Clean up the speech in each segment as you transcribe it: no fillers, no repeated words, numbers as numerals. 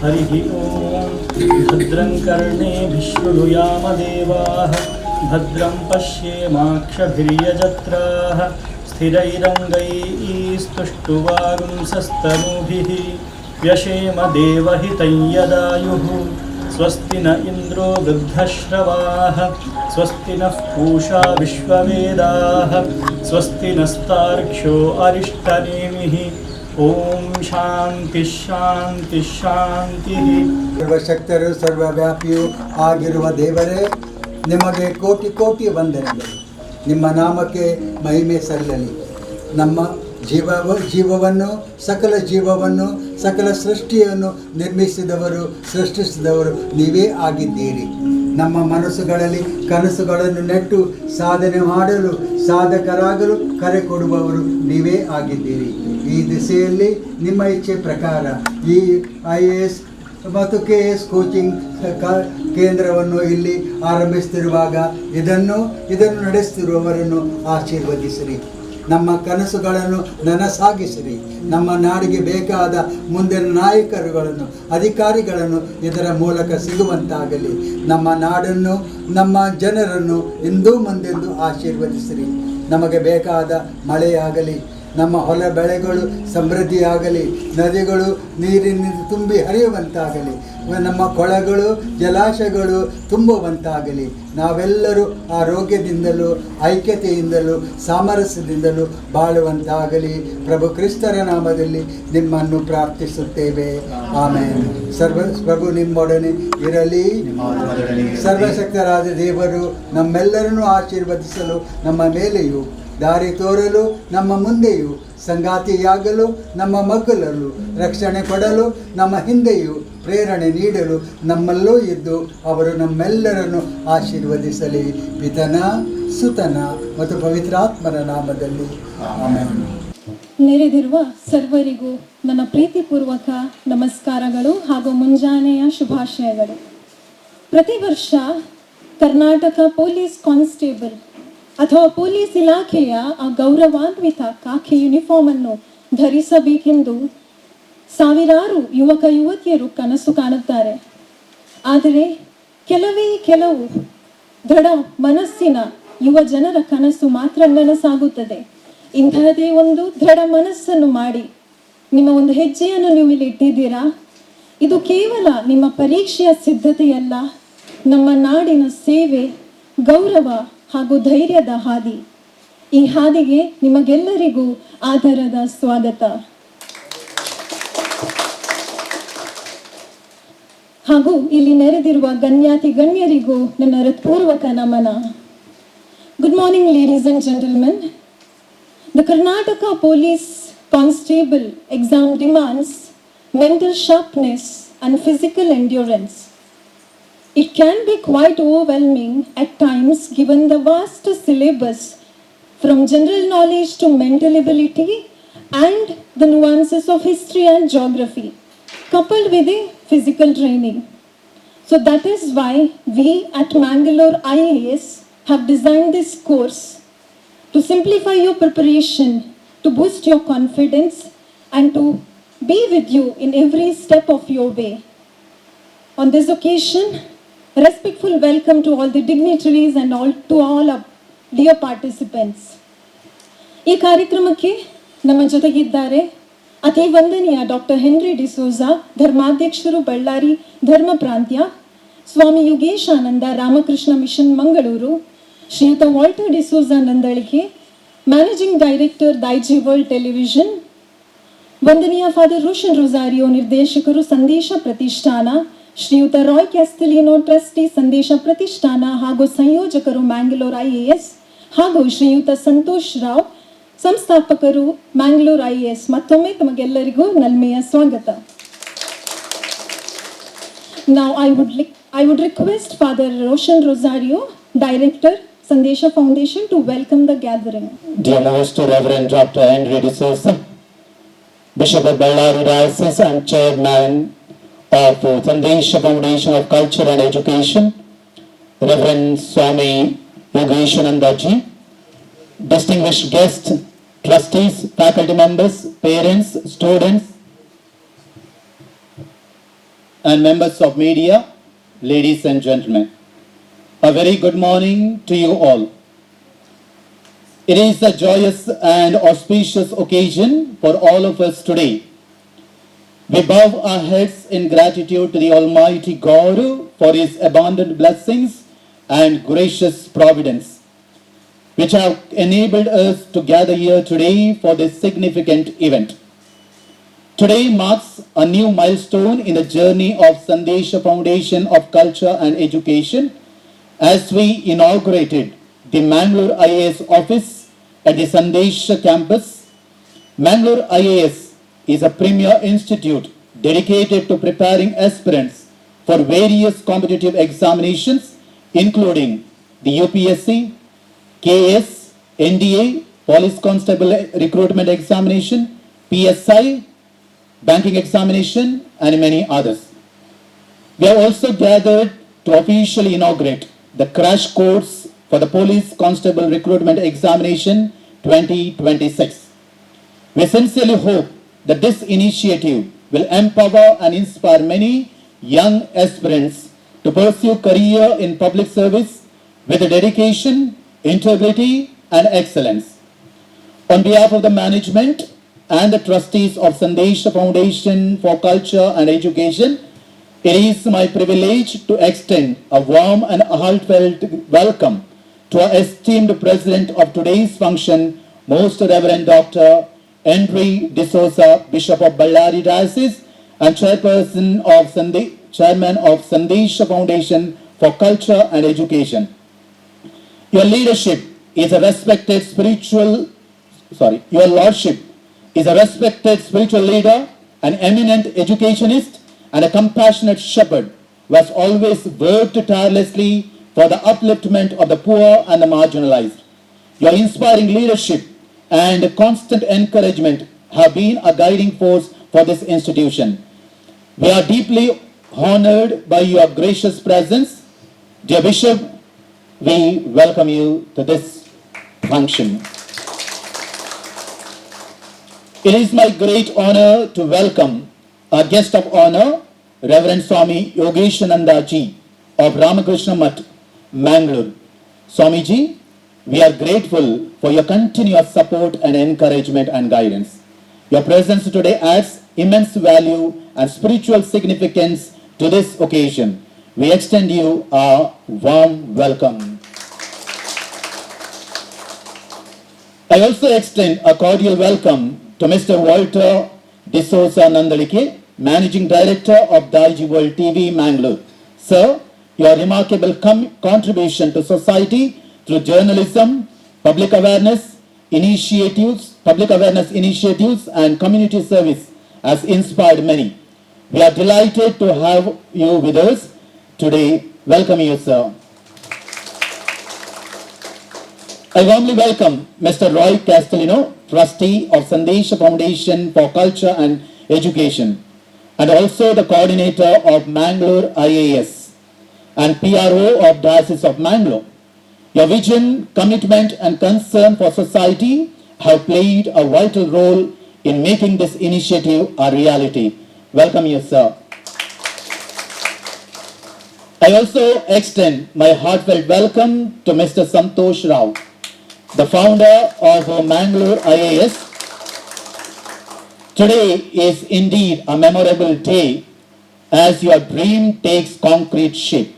हरिः ओं भद्रं कर्णेभिः शृणुयामदेवाः भद्रं पश्येमाक्षभिर्यजत्राः स्थिरैरङ्गैस्तुष्टुवागुंसस्तनूभिः व्यशेम देवहितं यदायुः स्वस्ति न इन्द्रो वृद्धश्रवाः स्वस्ति नः पूषा विश्ववेदाः स्वस्ति नस्तार्क्ष्यो अरिष्टनेमिः ओम ಶಾಂತಿ ಶಾಂತಿ ಶಾಂತಿ. ಸರ್ವಶಕ್ತರು ಸರ್ವವ್ಯಾಪಿಯೂ ಆಗಿರುವ ದೇವರೇ, ನಿಮಗೆ ಕೋಟಿ ಕೋಟಿ ವಂದನೆಗಳು. ನಿಮ್ಮ ನಾಮಕ್ಕೆ ಮಹಿಮೆ ಸಲ್ಲಲಿ. ನಮ್ಮ ಜೀವವನ್ನು ಸಕಲ ಜೀವವನ್ನು ಸಕಲ ಸೃಷ್ಟಿಯನ್ನು ನಿರ್ಮಿಸಿದವರು ಸೃಷ್ಟಿಸಿದವರು ನೀವೇ ಆಗಿದ್ದೀರಿ. ನಮ್ಮ ಮನಸ್ಸುಗಳಲ್ಲಿ ಕನಸುಗಳನ್ನು ನೆಟ್ಟು ಸಾಧನೆ ಮಾಡಲು ಸಾಧಕರಾಗಲು ಕರೆ ಕೊಡುವವರು ನೀವೇ ಆಗಿದ್ದೀರಿ. ಈ ದಿಸೆಯಲ್ಲಿ ನಿಮ್ಮ ಇಚ್ಛೆ ಪ್ರಕಾರ ಈ IAS ಮತ್ತು KS ಕೋಚಿಂಗ್ ಕೇಂದ್ರವನ್ನು ಇಲ್ಲಿ ಆರಂಭಿಸುತ್ತಿರುವಾಗ ಇದನ್ನು ನಡೆಸುತ್ತಿರುವವರನ್ನು ಆಶೀರ್ವದಿಸಿರಿ. ನಮ್ಮ ಕನಸುಗಳನ್ನು ನನಸಾಗಿಸಿರಿ. ನಮ್ಮ ನಾಡಿಗೆ ಬೇಕಾದ ಮುಂದಿನ ನಾಯಕರುಗಳನ್ನು ಅಧಿಕಾರಿಗಳನ್ನು ಇದರ ಮೂಲಕ ಸಿಗುವಂತಾಗಲಿ. ನಮ್ಮ ನಾಡನ್ನು ನಮ್ಮ ಜನರನ್ನು ಇಂದೂ ಮುಂದೆಂದು ಆಶೀರ್ವದಿಸಿರಿ. ನಮಗೆ ಬೇಕಾದ ಮಳೆಯಾಗಲಿ, ನಮ್ಮ ಹೊಲ ಬೆಳೆಗಳು ಸಮೃದ್ಧಿಯಾಗಲಿ, ನದಿಗಳು ನೀರಿನಿಂದ ತುಂಬಿ ಹರಿಯುವಂತಾಗಲಿ, ನಮ್ಮ ಕೊಳಗಳು ಜಲಾಶಯಗಳು ತುಂಬುವಂತಾಗಲಿ. ನಾವೆಲ್ಲರೂ ಆರೋಗ್ಯದಿಂದಲೂ ಐಕ್ಯತೆಯಿಂದಲೂ ಸಾಮರಸ್ಯದಿಂದಲೂ ಬಾಳುವಂತಾಗಲಿ. ಪ್ರಭು ಕ್ರಿಸ್ತರ ನಾಮದಲ್ಲಿ ನಿಮ್ಮನ್ನು ಪ್ರಾರ್ಥಿಸುತ್ತೇವೆ, ಆಮೇನ್. ಪ್ರಭು ನಿಮ್ಮೊಡನೆ ಇರಲಿ. ಸರ್ವಶಕ್ತರಾದ ದೇವರು ನಮ್ಮೆಲ್ಲರನ್ನು ಆಶೀರ್ವದಿಸಲು, ನಮ್ಮ ಮೇಲೆಯೂ ದಾರಿ ತೋರಲು, ನಮ್ಮ ಮುಂದೆಯೂ ಸಂಗಾತಿಯಾಗಲು, ನಮ್ಮ ಮಗ್ಗಲಲ್ಲೂ ರಕ್ಷಣೆ ಕೊಡಲು, ನಮ್ಮ ಹಿಂದೆಯೂ ಪ್ರೇರಣೆ ನೀಡಲು ನಮ್ಮಲ್ಲೂ ಇದ್ದು ಅವರು ನಮ್ಮೆಲ್ಲರನ್ನು ಆಶೀರ್ವದಿಸಲಿ. ಪಿತನ ಸುತನ ಮತ್ತು ಪವಿತ್ರಾತ್ಮರ ನಾಮದಲ್ಲಿ ಆಮೆನ್. ನೆರೆದಿರುವ ಸರ್ವರಿಗೂ ನನ್ನ ಪ್ರೀತಿಪೂರ್ವಕ ನಮಸ್ಕಾರಗಳು ಹಾಗೂ ಮುಂಜಾನೆಯ ಶುಭಾಶಯಗಳು. ಪ್ರತಿ ವರ್ಷ ಕರ್ನಾಟಕ ಪೊಲೀಸ್ ಕಾನ್ಸ್ಟೇಬಲ್ ಅಥವಾ ಪೊಲೀಸ್ ಇಲಾಖೆಯ ಆ ಗೌರವಾನ್ವಿತ ಖಾಕಿ ಯೂನಿಫಾರ್ಮನ್ನು ಧರಿಸಬೇಕೆಂದು ಸಾವಿರಾರು ಯುವಕ ಯುವತಿಯರು ಕನಸು ಕಾಣುತ್ತಾರೆ. ಆದರೆ ಕೆಲವು ದೃಢ ಮನಸ್ಸಿನ ಯುವ ಜನರ ಕನಸು ಮಾತ್ರ ನನಸಾಗುತ್ತದೆ. ಇಂತಹದೇ ಒಂದು ದೃಢ ಮನಸ್ಸನ್ನು ಮಾಡಿ ನಿಮ್ಮ ಒಂದು ಹೆಜ್ಜೆಯನ್ನು ನೀವು ಇಲ್ಲಿ ಇಟ್ಟಿದ್ದೀರಾ. ಇದು ಕೇವಲ ನಿಮ್ಮ ಪರೀಕ್ಷೆಯ ಸಿದ್ಧತೆಯಲ್ಲ, ನಮ್ಮ ನಾಡಿನ ಸೇವೆ, ಗೌರವ ಹಾಗೂ ಧೈರ್ಯದ ಹಾದಿ. ಈ ಹಾದಿಗೆ ನಿಮಗೆಲ್ಲರಿಗೂ ಆದರದ ಸ್ವಾಗತ ಹಾಗೂ ಇಲ್ಲಿ ನೆರೆದಿರುವ ಗಣ್ಯಾತಿ ಗಣ್ಯರಿಗೂ ನನ್ನ ಹೃತ್ಪೂರ್ವಕ ನಮನ. Good morning ladies and gentlemen. The Karnataka Police Constable exam demands mental sharpness and physical endurance. It can be quite overwhelming at times given the vast syllabus from general knowledge to mental ability and the nuances of history and geography, coupled with a physical training. So that is why we at Mangalore IAS have designed this course to simplify your preparation, to boost your confidence and to be with you in every step of your way. On this occasion, respectful welcome to all the dignitaries and all our dear participants. ಈ ಕಾರ್ಯಕ್ರಮಕ್ಕೆ ನಮ್ಮ ಜೊತೆಗಿದ್ದಾರೆ ಅತಿ ವಂದನೀಯ doctor Henry D'Souza, ಧರ್ಮಾಧ್ಯಕ್ಷರು, ಬಳ್ಳಾರಿ ಧರ್ಮ ಪ್ರಾಂತ್ಯ, Swami Yogeshananda Ramakrishna mission Mangaluru, ಶ್ರೀಯುತ Walter D'Souza Nandalike, managing director Daiji world television, ವಂದನೀಯ ಫಾದರ್ ರೋಷನ್ ರೊಸಾರಿಯೋ, ನಿರ್ದೇಶಕರು ಸಂದೇಶ ಪ್ರತಿಷ್ಠಾನ, ಶ್ರೀಯುತ ರಾಯ್ ಕ್ಯಾಸ್ಟಲಿನೋ, ಟ್ರಸ್ಟಿ ಸಂದೇಶ ಪ್ರತಿಷ್ಠಾನ ಹಾಗೂ ಸಂಯೋಜಕರು ಮ್ಯಾಂಗ್ಳೂರ್ IAS, ಹಾಗೂ ಶ್ರೀಯುತ ಸಂತೋಷ್ ರಾವ್, ಸಂಸ್ಥಾಪಕರು ಮ್ಯಾಂಗ್ಳೂರ್ IAS. ಮತ್ತೊಮ್ಮೆ ತಮಗೆಲ್ಲರಿಗೂ ನಲ್ಮೆಯ ಸ್ವಾಗತ. Now I would request Father Roshan Rosario, Director, Sandesha Foundation, to welcome the gathering. Dear Most Reverend Dr. Henry D'Souza, Bishop of Bellary Diocese and Chairman of Sandesha Foundation of Culture and Education, Reverend Swami Yogeshananda Ji, distinguished guests, trustees, faculty members, parents, students, and members of media, ladies and gentlemen, a very good morning to you all. It is a joyous and auspicious occasion for all of us today. We bow our heads in gratitude to the Almighty God for His abundant blessings and gracious providence, which have enabled us to gather here today for this significant event. Today marks a new milestone in the journey of Sandesha Foundation of Culture and Education as we inaugurated the Mangalore IAS office at the Sandesha campus. Mangalore IAS is a premier institute dedicated to preparing aspirants for various competitive examinations including the UPSC, KS, NDA, Police Constable Recruitment Examination, PSI, Banking Examination, and many others. We have also gathered to officially inaugurate the crash course for the Police Constable Recruitment Examination 2026. We sincerely hope that this initiative will empower and inspire many young aspirants to pursue career in public service with dedication, integrity, and excellence. On behalf of the management and the trustees of Sandesha Foundation for Culture and Education, it is my privilege to extend a warm and heartfelt welcome to our esteemed president of today's function, Most Reverend Dr. Henry D'Souza, Bishop of Ballari Diocese and Chairman of Sandesha Foundation for Culture and Education. Your lordship is a respected spiritual leader, an eminent educationist, and a compassionate shepherd who has always worked tirelessly for the upliftment of the poor and the marginalized. Your inspiring leadership and constant encouragement have been a guiding force for this institution. We are deeply honored by your gracious presence. Dear Bishop, we welcome you to this function. It is my great honor to welcome our guest of honor, Reverend Swami Yogeshananda Ji of Ramakrishna Math, Mangalore. Swami Ji, we are grateful for your continuous support and encouragement and guidance. Your presence today adds immense value and spiritual significance to this occasion. We extend you a warm welcome. I also extend a cordial welcome to Mr. Walter D'Souza Nandalike, Managing Director of Daiji World TV, Mangalore. Sir, your remarkable contribution to society through journalism, public awareness initiatives, and community service has inspired many. We are delighted to have you with us today. Welcome you, sir. I warmly welcome Mr. Roy Castellino, Trustee of Sandesha Foundation for Culture and Education, and also the Coordinator of Mangalore IAS and PRO of Diocese of Mangalore. Your vision, commitment, and concern for society have played a vital role in making this initiative a reality. Welcome you, sir. I also extend my heartfelt welcome to Mr. Santosh Rao, the founder of Mangalore IAS. Today is indeed a memorable day as your dream takes concrete shape.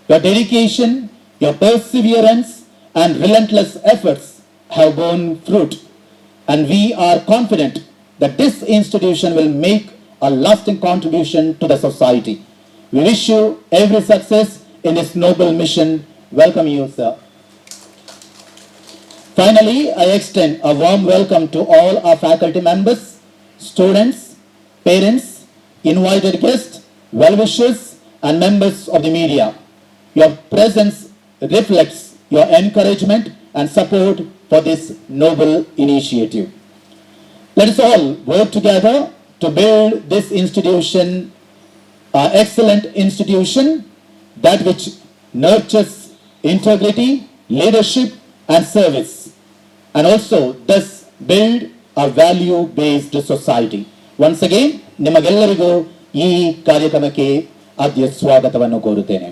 Your dedication, your perseverance, and relentless efforts have borne fruit, and we are confident that this institution will make a lasting contribution to the society. We wish you every success in this noble mission. Welcome you, sir. Finally, I extend a warm welcome to all our faculty members, students, parents, invited guests, well-wishers, and members of the media. Your presence reflects your encouragement and support for this noble initiative. Let us all work together to build this institution, an excellent institution, that which nurtures integrity, leadership, and service, and also thus build a value-based society. Once again, ನಿಮಗೆಲ್ಲರಿಗೂ ಈ ಕಾರ್ಯಕ್ರಮಕ್ಕೆ ಆದ್ಯ ಸ್ವಾಗತವನ್ನು ಕೋರುತ್ತೇನೆ.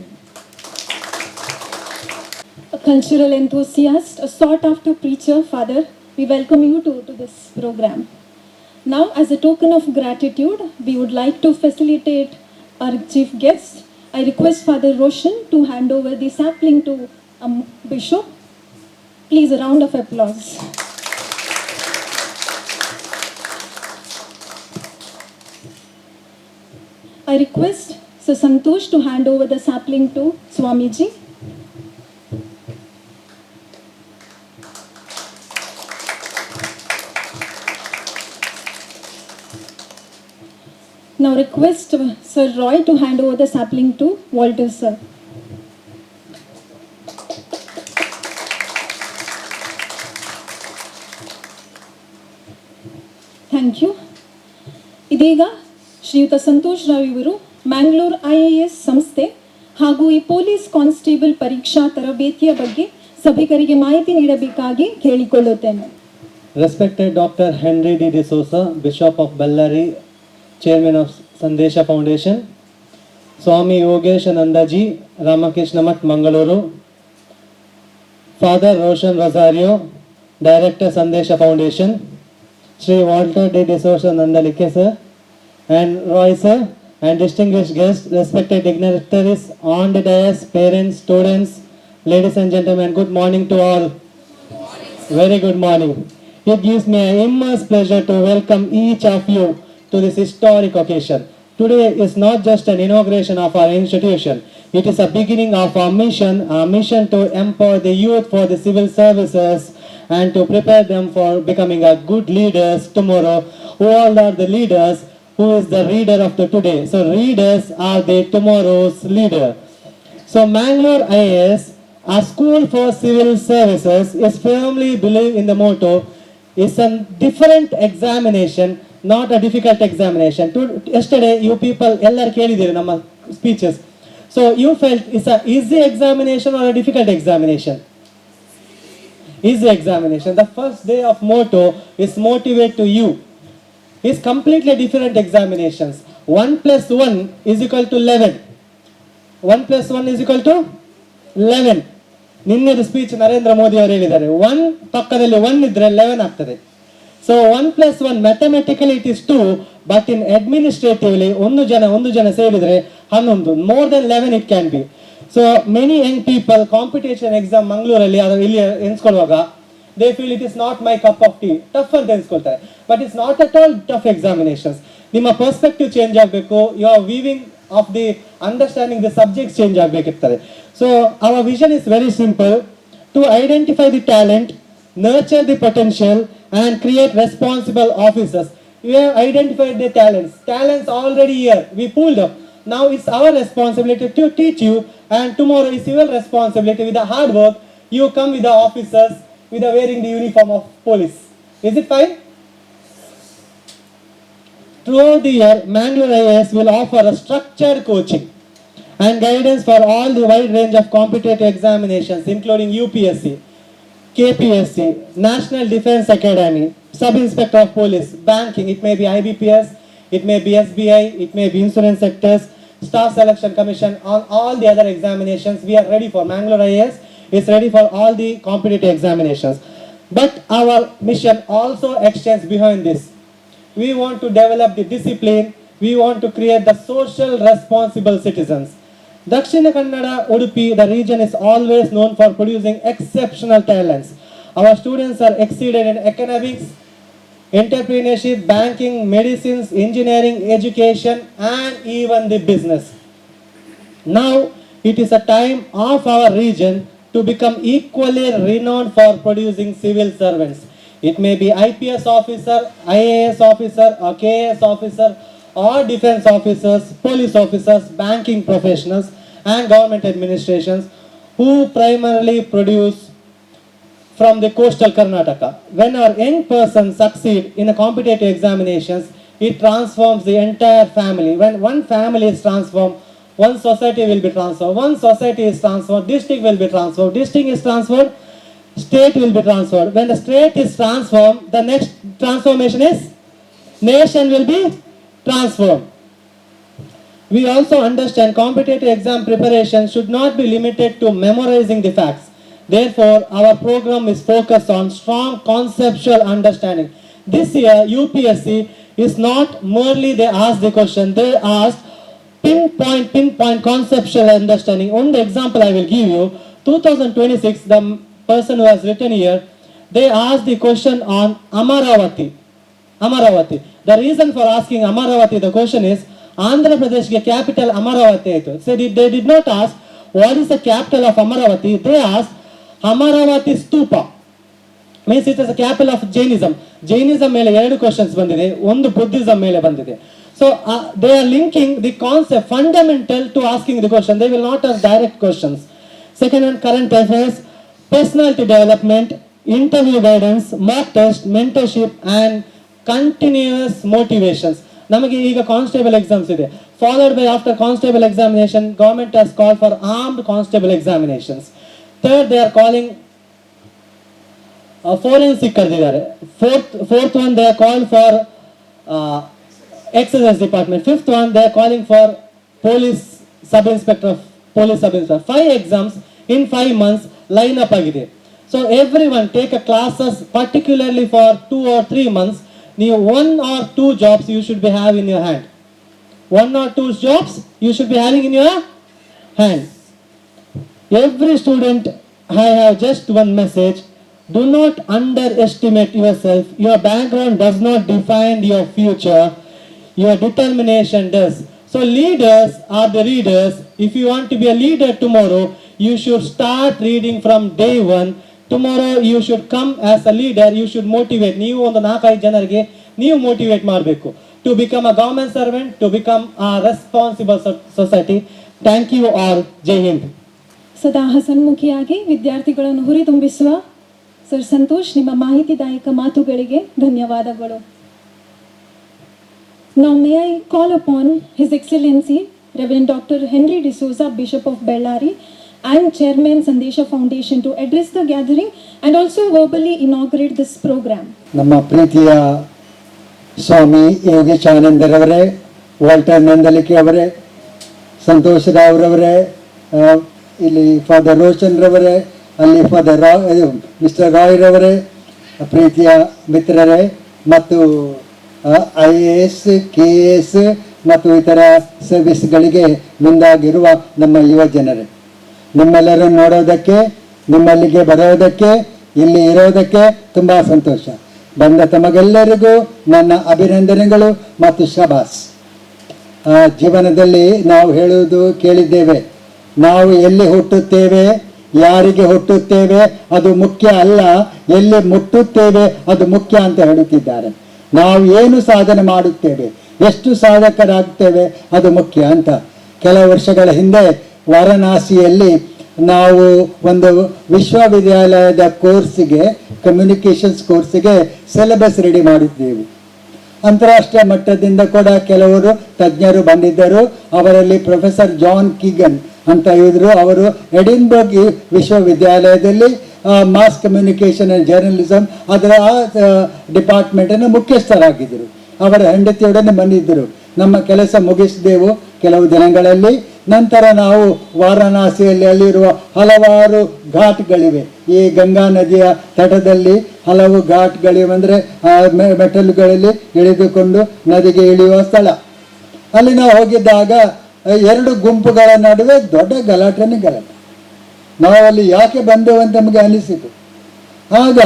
A cultural enthusiast, a sought-after preacher, Father, we welcome you to this program. Now, as a token of gratitude, we would like to facilitate our chief guest. I request Father Roshan to hand over the sapling to Bishop. Please, a round of applause. I request Sir Santosh to hand over the sapling to Swamiji. Now request Sir Roy to hand over the sapling to Walter sir. Thank you. ಇದೀಗ ಶ್ರೀಯುತ ಸಂತೋಷ್ ರಾವ್ ಇವರು Mangalore IAS ಸಂಸ್ಥೆ ಹಾಗೂ ಈ police constable ಪರೀಕ್ಷಾ ತರಬೇತಿಯ ಬಗ್ಗೆ ಸಭಿಕರಿಗೆ ಮಾಹಿತಿ ನೀಡಬೇಕಾಗಿ ಕೇಳಿಕೊಳ್ಳುತ್ತೇನೆ. Respected Dr. Henry D. D'Souza, Bishop of Bellary, Chairman of Sandesha Foundation, Swami Yogeshanandaji, Ramakrishna Math, Mangaluru, Father Roshan Rosario, Director Sandesha Foundation, Sri Walter D. D'Souza Nandalike sir, and Roy sir, and distinguished guests, respected dignitaries on the dais, parents, students, ladies and gentlemen, good morning to all. Very good morning. It gives me an immense pleasure to welcome each of you to this historic occasion. Today is not just an inauguration of our institution, it is a beginning of our mission to empower the youth for the civil services and to prepare them for becoming a good leaders tomorrow. Who all are the leaders? Who is the reader of the today? So readers are the tomorrow's leader. So Mangalore IAS, a school for civil services, is firmly believe in the motto, is a different examination, not a difficult examination. Yesterday you people ಎಲ್ಲರೂ ಕೇಳಿದ್ದೀರಿ ನಮ್ಮ speeches. So you felt it's a easy examination or a difficult examination? Easy examination. The first day of motto is motivate to you. It's completely different examinations. 1 plus 1 is equal to 11. 1 plus 1 is equal to 11. ನಿನ್ನೆದು speech Narendra Modi ಅವರು ಹೇಳಿದ್ದಾರೆ 1 ಪಕ್ಕದಲ್ಲಿ 1 ಇದ್ರೆ 11 ಆಗ್ತದೆ. So 1 plus 1 mathematically it is 2, but in administratively ಒಂದು ಜನ ಸೇರಿದ್ರೆ 11, more than 11 it can be. So many young people competition exam ಮಂಗಳೂರಲ್ಲಿ ಇಲ್ಲಿ ಎನ್ಸ್ಕೊಳ್ಳುವಾಗ they feel it is not my cup of tea, tough ಅಂತ ಎನ್ಸ್ಕೊಳ್ತಾರೆ. But it's not at all tough examinations. ನಿಮ್ಮ perspective change ಆಗಬೇಕು, you are weaving of the understanding the subjects change ಆಗಬೇಕಿರ್ತದೆ. So our vision is very simple: to identify the talent, nurture the potential, and create responsible officers. We have identified the talents already here, we pulled up. Now it's our responsibility to teach you, and tomorrow is your responsibility. With the hard work, you come with the officers with the wearing the uniform of police. Is it fine? Throughout the year, Mangalore IAS will offer a structured coaching and guidance for all the wide range of competitive examinations, including UPSC, KPSC, National Defense Academy, Sub-Inspector of Police, Banking, it may be IBPS, it may be SBI, it may be insurance sectors, Staff Selection Commission, on all the other examinations we are ready for. Mangalore IAS is ready for all the competitive examinations. But our mission also extends behind this. We want to develop the discipline, we want to create the social responsible citizens. Dakshina Kannada, Udupi, the region is always known for producing exceptional talents. Our students are exceeded in academics, entrepreneurship, banking, medicines, engineering, education, and even the business. Now it is a time of our region to become equally renowned for producing civil servants. It may be IPS officer, IAS officer, or KAS officer, or defense officers, police officers, banking professionals, and government administrations who primarily produce from the coastal Karnataka. When our young person succeed in a competitive examinations, it transforms the entire family. When one family is transformed, one society will be transformed. One society is transformed, district will be transformed. District is transformed, state will be transformed. When the state is transformed, the next transformation is nation will be transformed. We also understand competitive exam preparation should not be limited to memorizing the facts. Therefore, our program is focused on strong conceptual understanding. This year, UPSC is not merely they ask the question, they ask pinpoint conceptual understanding. One example I will give you, 2026, the person who has written here, they asked the question on Amaravati. Amaravati. The reason for asking Amaravati, the question is, Andhra Pradesh capital Amaravati. So they did not ask what is the capital of Amaravati. They asked Amaravati Stupa. Means it is a capital of Jainism. Jainism ಮೇಲೆ 2 questions ಬಂದಿದೆ, ಒಂದು Buddhism ಮೇಲೆ ಬಂದಿದೆ. So they are linking the concept fundamental to asking the question. They will not ask direct questions. Second one, current affairs, personality development, interview guidance, mock test, mentorship and continuous motivations. ನಮಗೆ ಈಗ constable exams ಇದೆ. Followed by after constable examination, government has called for armed constable examinations. Third, they are calling forensic ಕರೆದಿದ್ದಾರೆ. Fourth one, they are called for exercise department. Fifth one, they are calling for police sub inspector. 5 exams in 5 months line up ಆಗಿದೆ. So everyone take a classes particularly for 2 or 3 months. ನೀವು 1 or 2 jobs you should be have in your hand. 1 or 2 jobs you should be having in your hand. Every student, I have just one message. Do not underestimate yourself. Your background does not define your future. Your determination does. So leaders are the readers. If you want to be a leader tomorrow, you should start reading from day 1. Tomorrow you should come as a leader. You should motivate. ನೀವು ಒಂದು 4-5 ಜನರಿಗೆ ನೀವು motivate ಮಾಡಬೇಕು to become a government servant, to become a responsible society. Thank you all. Jai Hind. ಸದಾ ಹಸನ್ಮುಖಿಯಾಗಿ ವಿದ್ಯಾರ್ಥಿಗಳನ್ನು ಹುರಿದುಂಬಿಸುವ sir Santosh, ನಿಮ್ಮ ಮಾಹಿತಿದಾಯಕ ಮಾತುಗಳಿಗೆ ಧನ್ಯವಾದಗಳು. Now may I call upon His Excellency Reverend Dr. Henry D'Souza, Bishop of Bellary and Chairman Sandesha Foundation to address the gathering and also verbally inaugurate this program. ನಮ್ಮ ಪ್ರೀತಿಯ ಸ್ವಾಮಿ ಯೋಗೇಶಾನಂದರವರೇ, Walter Nandalike ಅವರೇ, ಸಂತೋಷ್ ರಾವ್ರವರೇ, ಇಲ್ಲಿ father Roshan ರವರೇ, ಅಲ್ಲಿ father mister Roy ರವರೇ, ಪ್ರೀತಿಯ ಮಿತ್ರರೇ ಮತ್ತು IAS, KS ಮತ್ತು ಇತರ ಸರ್ವಿಸ್ಗಳಿಗೆ ಮುಂದಾಗಿರುವ ನಮ್ಮ ಯುವ ಜನರೇ, ನಿಮ್ಮೆಲ್ಲರೂ ನೋಡೋದಕ್ಕೆ, ನಿಮ್ಮಲ್ಲಿಗೆ ಬರೋದಕ್ಕೆ, ಇಲ್ಲಿ ಇರೋದಕ್ಕೆ ತುಂಬ ಸಂತೋಷ. ಬಂದ ತಮಗೆಲ್ಲರಿಗೂ ನನ್ನ ಅಭಿನಂದನೆಗಳು ಮತ್ತು ಶಬಾಸ್. ಜೀವನದಲ್ಲಿ ನಾವು ಹೇಳುವುದು ಕೇಳಿದ್ದೇವೆ, ನಾವು ಎಲ್ಲಿ ಹುಟ್ಟುತ್ತೇವೆ, ಯಾರಿಗೆ ಹುಟ್ಟುತ್ತೇವೆ ಅದು ಮುಖ್ಯ ಅಲ್ಲ, ಎಲ್ಲಿ ಮುಟ್ಟುತ್ತೇವೆ ಅದು ಮುಖ್ಯ ಅಂತ ಹೇಳುತ್ತಿದ್ದಾರೆ. ನಾವು ಏನು ಸಾಧನೆ ಮಾಡುತ್ತೇವೆ, ಎಷ್ಟು ಸಾಧಕರಾಗ್ತೇವೆ ಅದು ಮುಖ್ಯ ಅಂತ. ಕೆಲವು ವರ್ಷಗಳ ಹಿಂದೆ ವಾರಣಾಸಿಯಲ್ಲಿ ನಾವು ಒಂದು ವಿಶ್ವವಿದ್ಯಾಲಯದ ಕೋರ್ಸಿಗೆ, ಕಮ್ಯುನಿಕೇಷನ್ಸ್ ಕೋರ್ಸಿಗೆ ಸಿಲೆಬಸ್ ರೆಡಿ ಮಾಡಿದ್ದೇವೆ. ಅಂತಾರಾಷ್ಟ್ರೀಯ ಮಟ್ಟದಿಂದ ಕೂಡ ಕೆಲವರು ತಜ್ಞರು ಬಂದಿದ್ದರು. ಅವರಲ್ಲಿ ಪ್ರೊಫೆಸರ್ ಜಾನ್ ಕೀಗನ್ ಅಂತ ಇದ್ರು. ಅವರು ಎಡಿನ್ಬರ್ಗ್ ವಿಶ್ವವಿದ್ಯಾಲಯದಲ್ಲಿ ಮಾಸ್ ಕಮ್ಯುನಿಕೇಷನ್ ಆ್ಯಂಡ್ ಜರ್ನಲಿಸಮ್ ಅದರ ಡಿಪಾರ್ಟ್ಮೆಂಟನ್ನು ಮುಖ್ಯಸ್ಥರಾಗಿದ್ದರು. ಅವರ ಹೆಂಡತಿಯೊಡನೆ ಬಂದಿದ್ದರು. ನಮ್ಮ ಕೆಲಸ ಮುಗಿಸಿದೆವು ಕೆಲವು ದಿನಗಳಲ್ಲಿ. ನಂತರ ನಾವು ವಾರಣಾಸಿಯಲ್ಲಿ ಅಲ್ಲಿರುವ ಹಲವಾರು ಘಾಟ್ಗಳಿವೆ. ಈ ಗಂಗಾ ನದಿಯ ತಟದಲ್ಲಿ ಹಲವು ಘಾಟ್ಗಳಿವೆ, ಅಂದರೆ ಮೆಟಲ್ಗಳಲ್ಲಿ ಇಳಿದುಕೊಂಡು ನದಿಗೆ ಇಳಿಯುವ ಸ್ಥಳ. ಅಲ್ಲಿ ನಾವು ಹೋಗಿದ್ದಾಗ 2 ಗುಂಪುಗಳ ನಡುವೆ ದೊಡ್ಡ ಗಲಾಟೆ. ನಾವಲ್ಲಿ ಯಾಕೆ ಬಂದೆವು ಅಂತ ನಮಗೆ ಅನಿಸಿತು. ಆಗ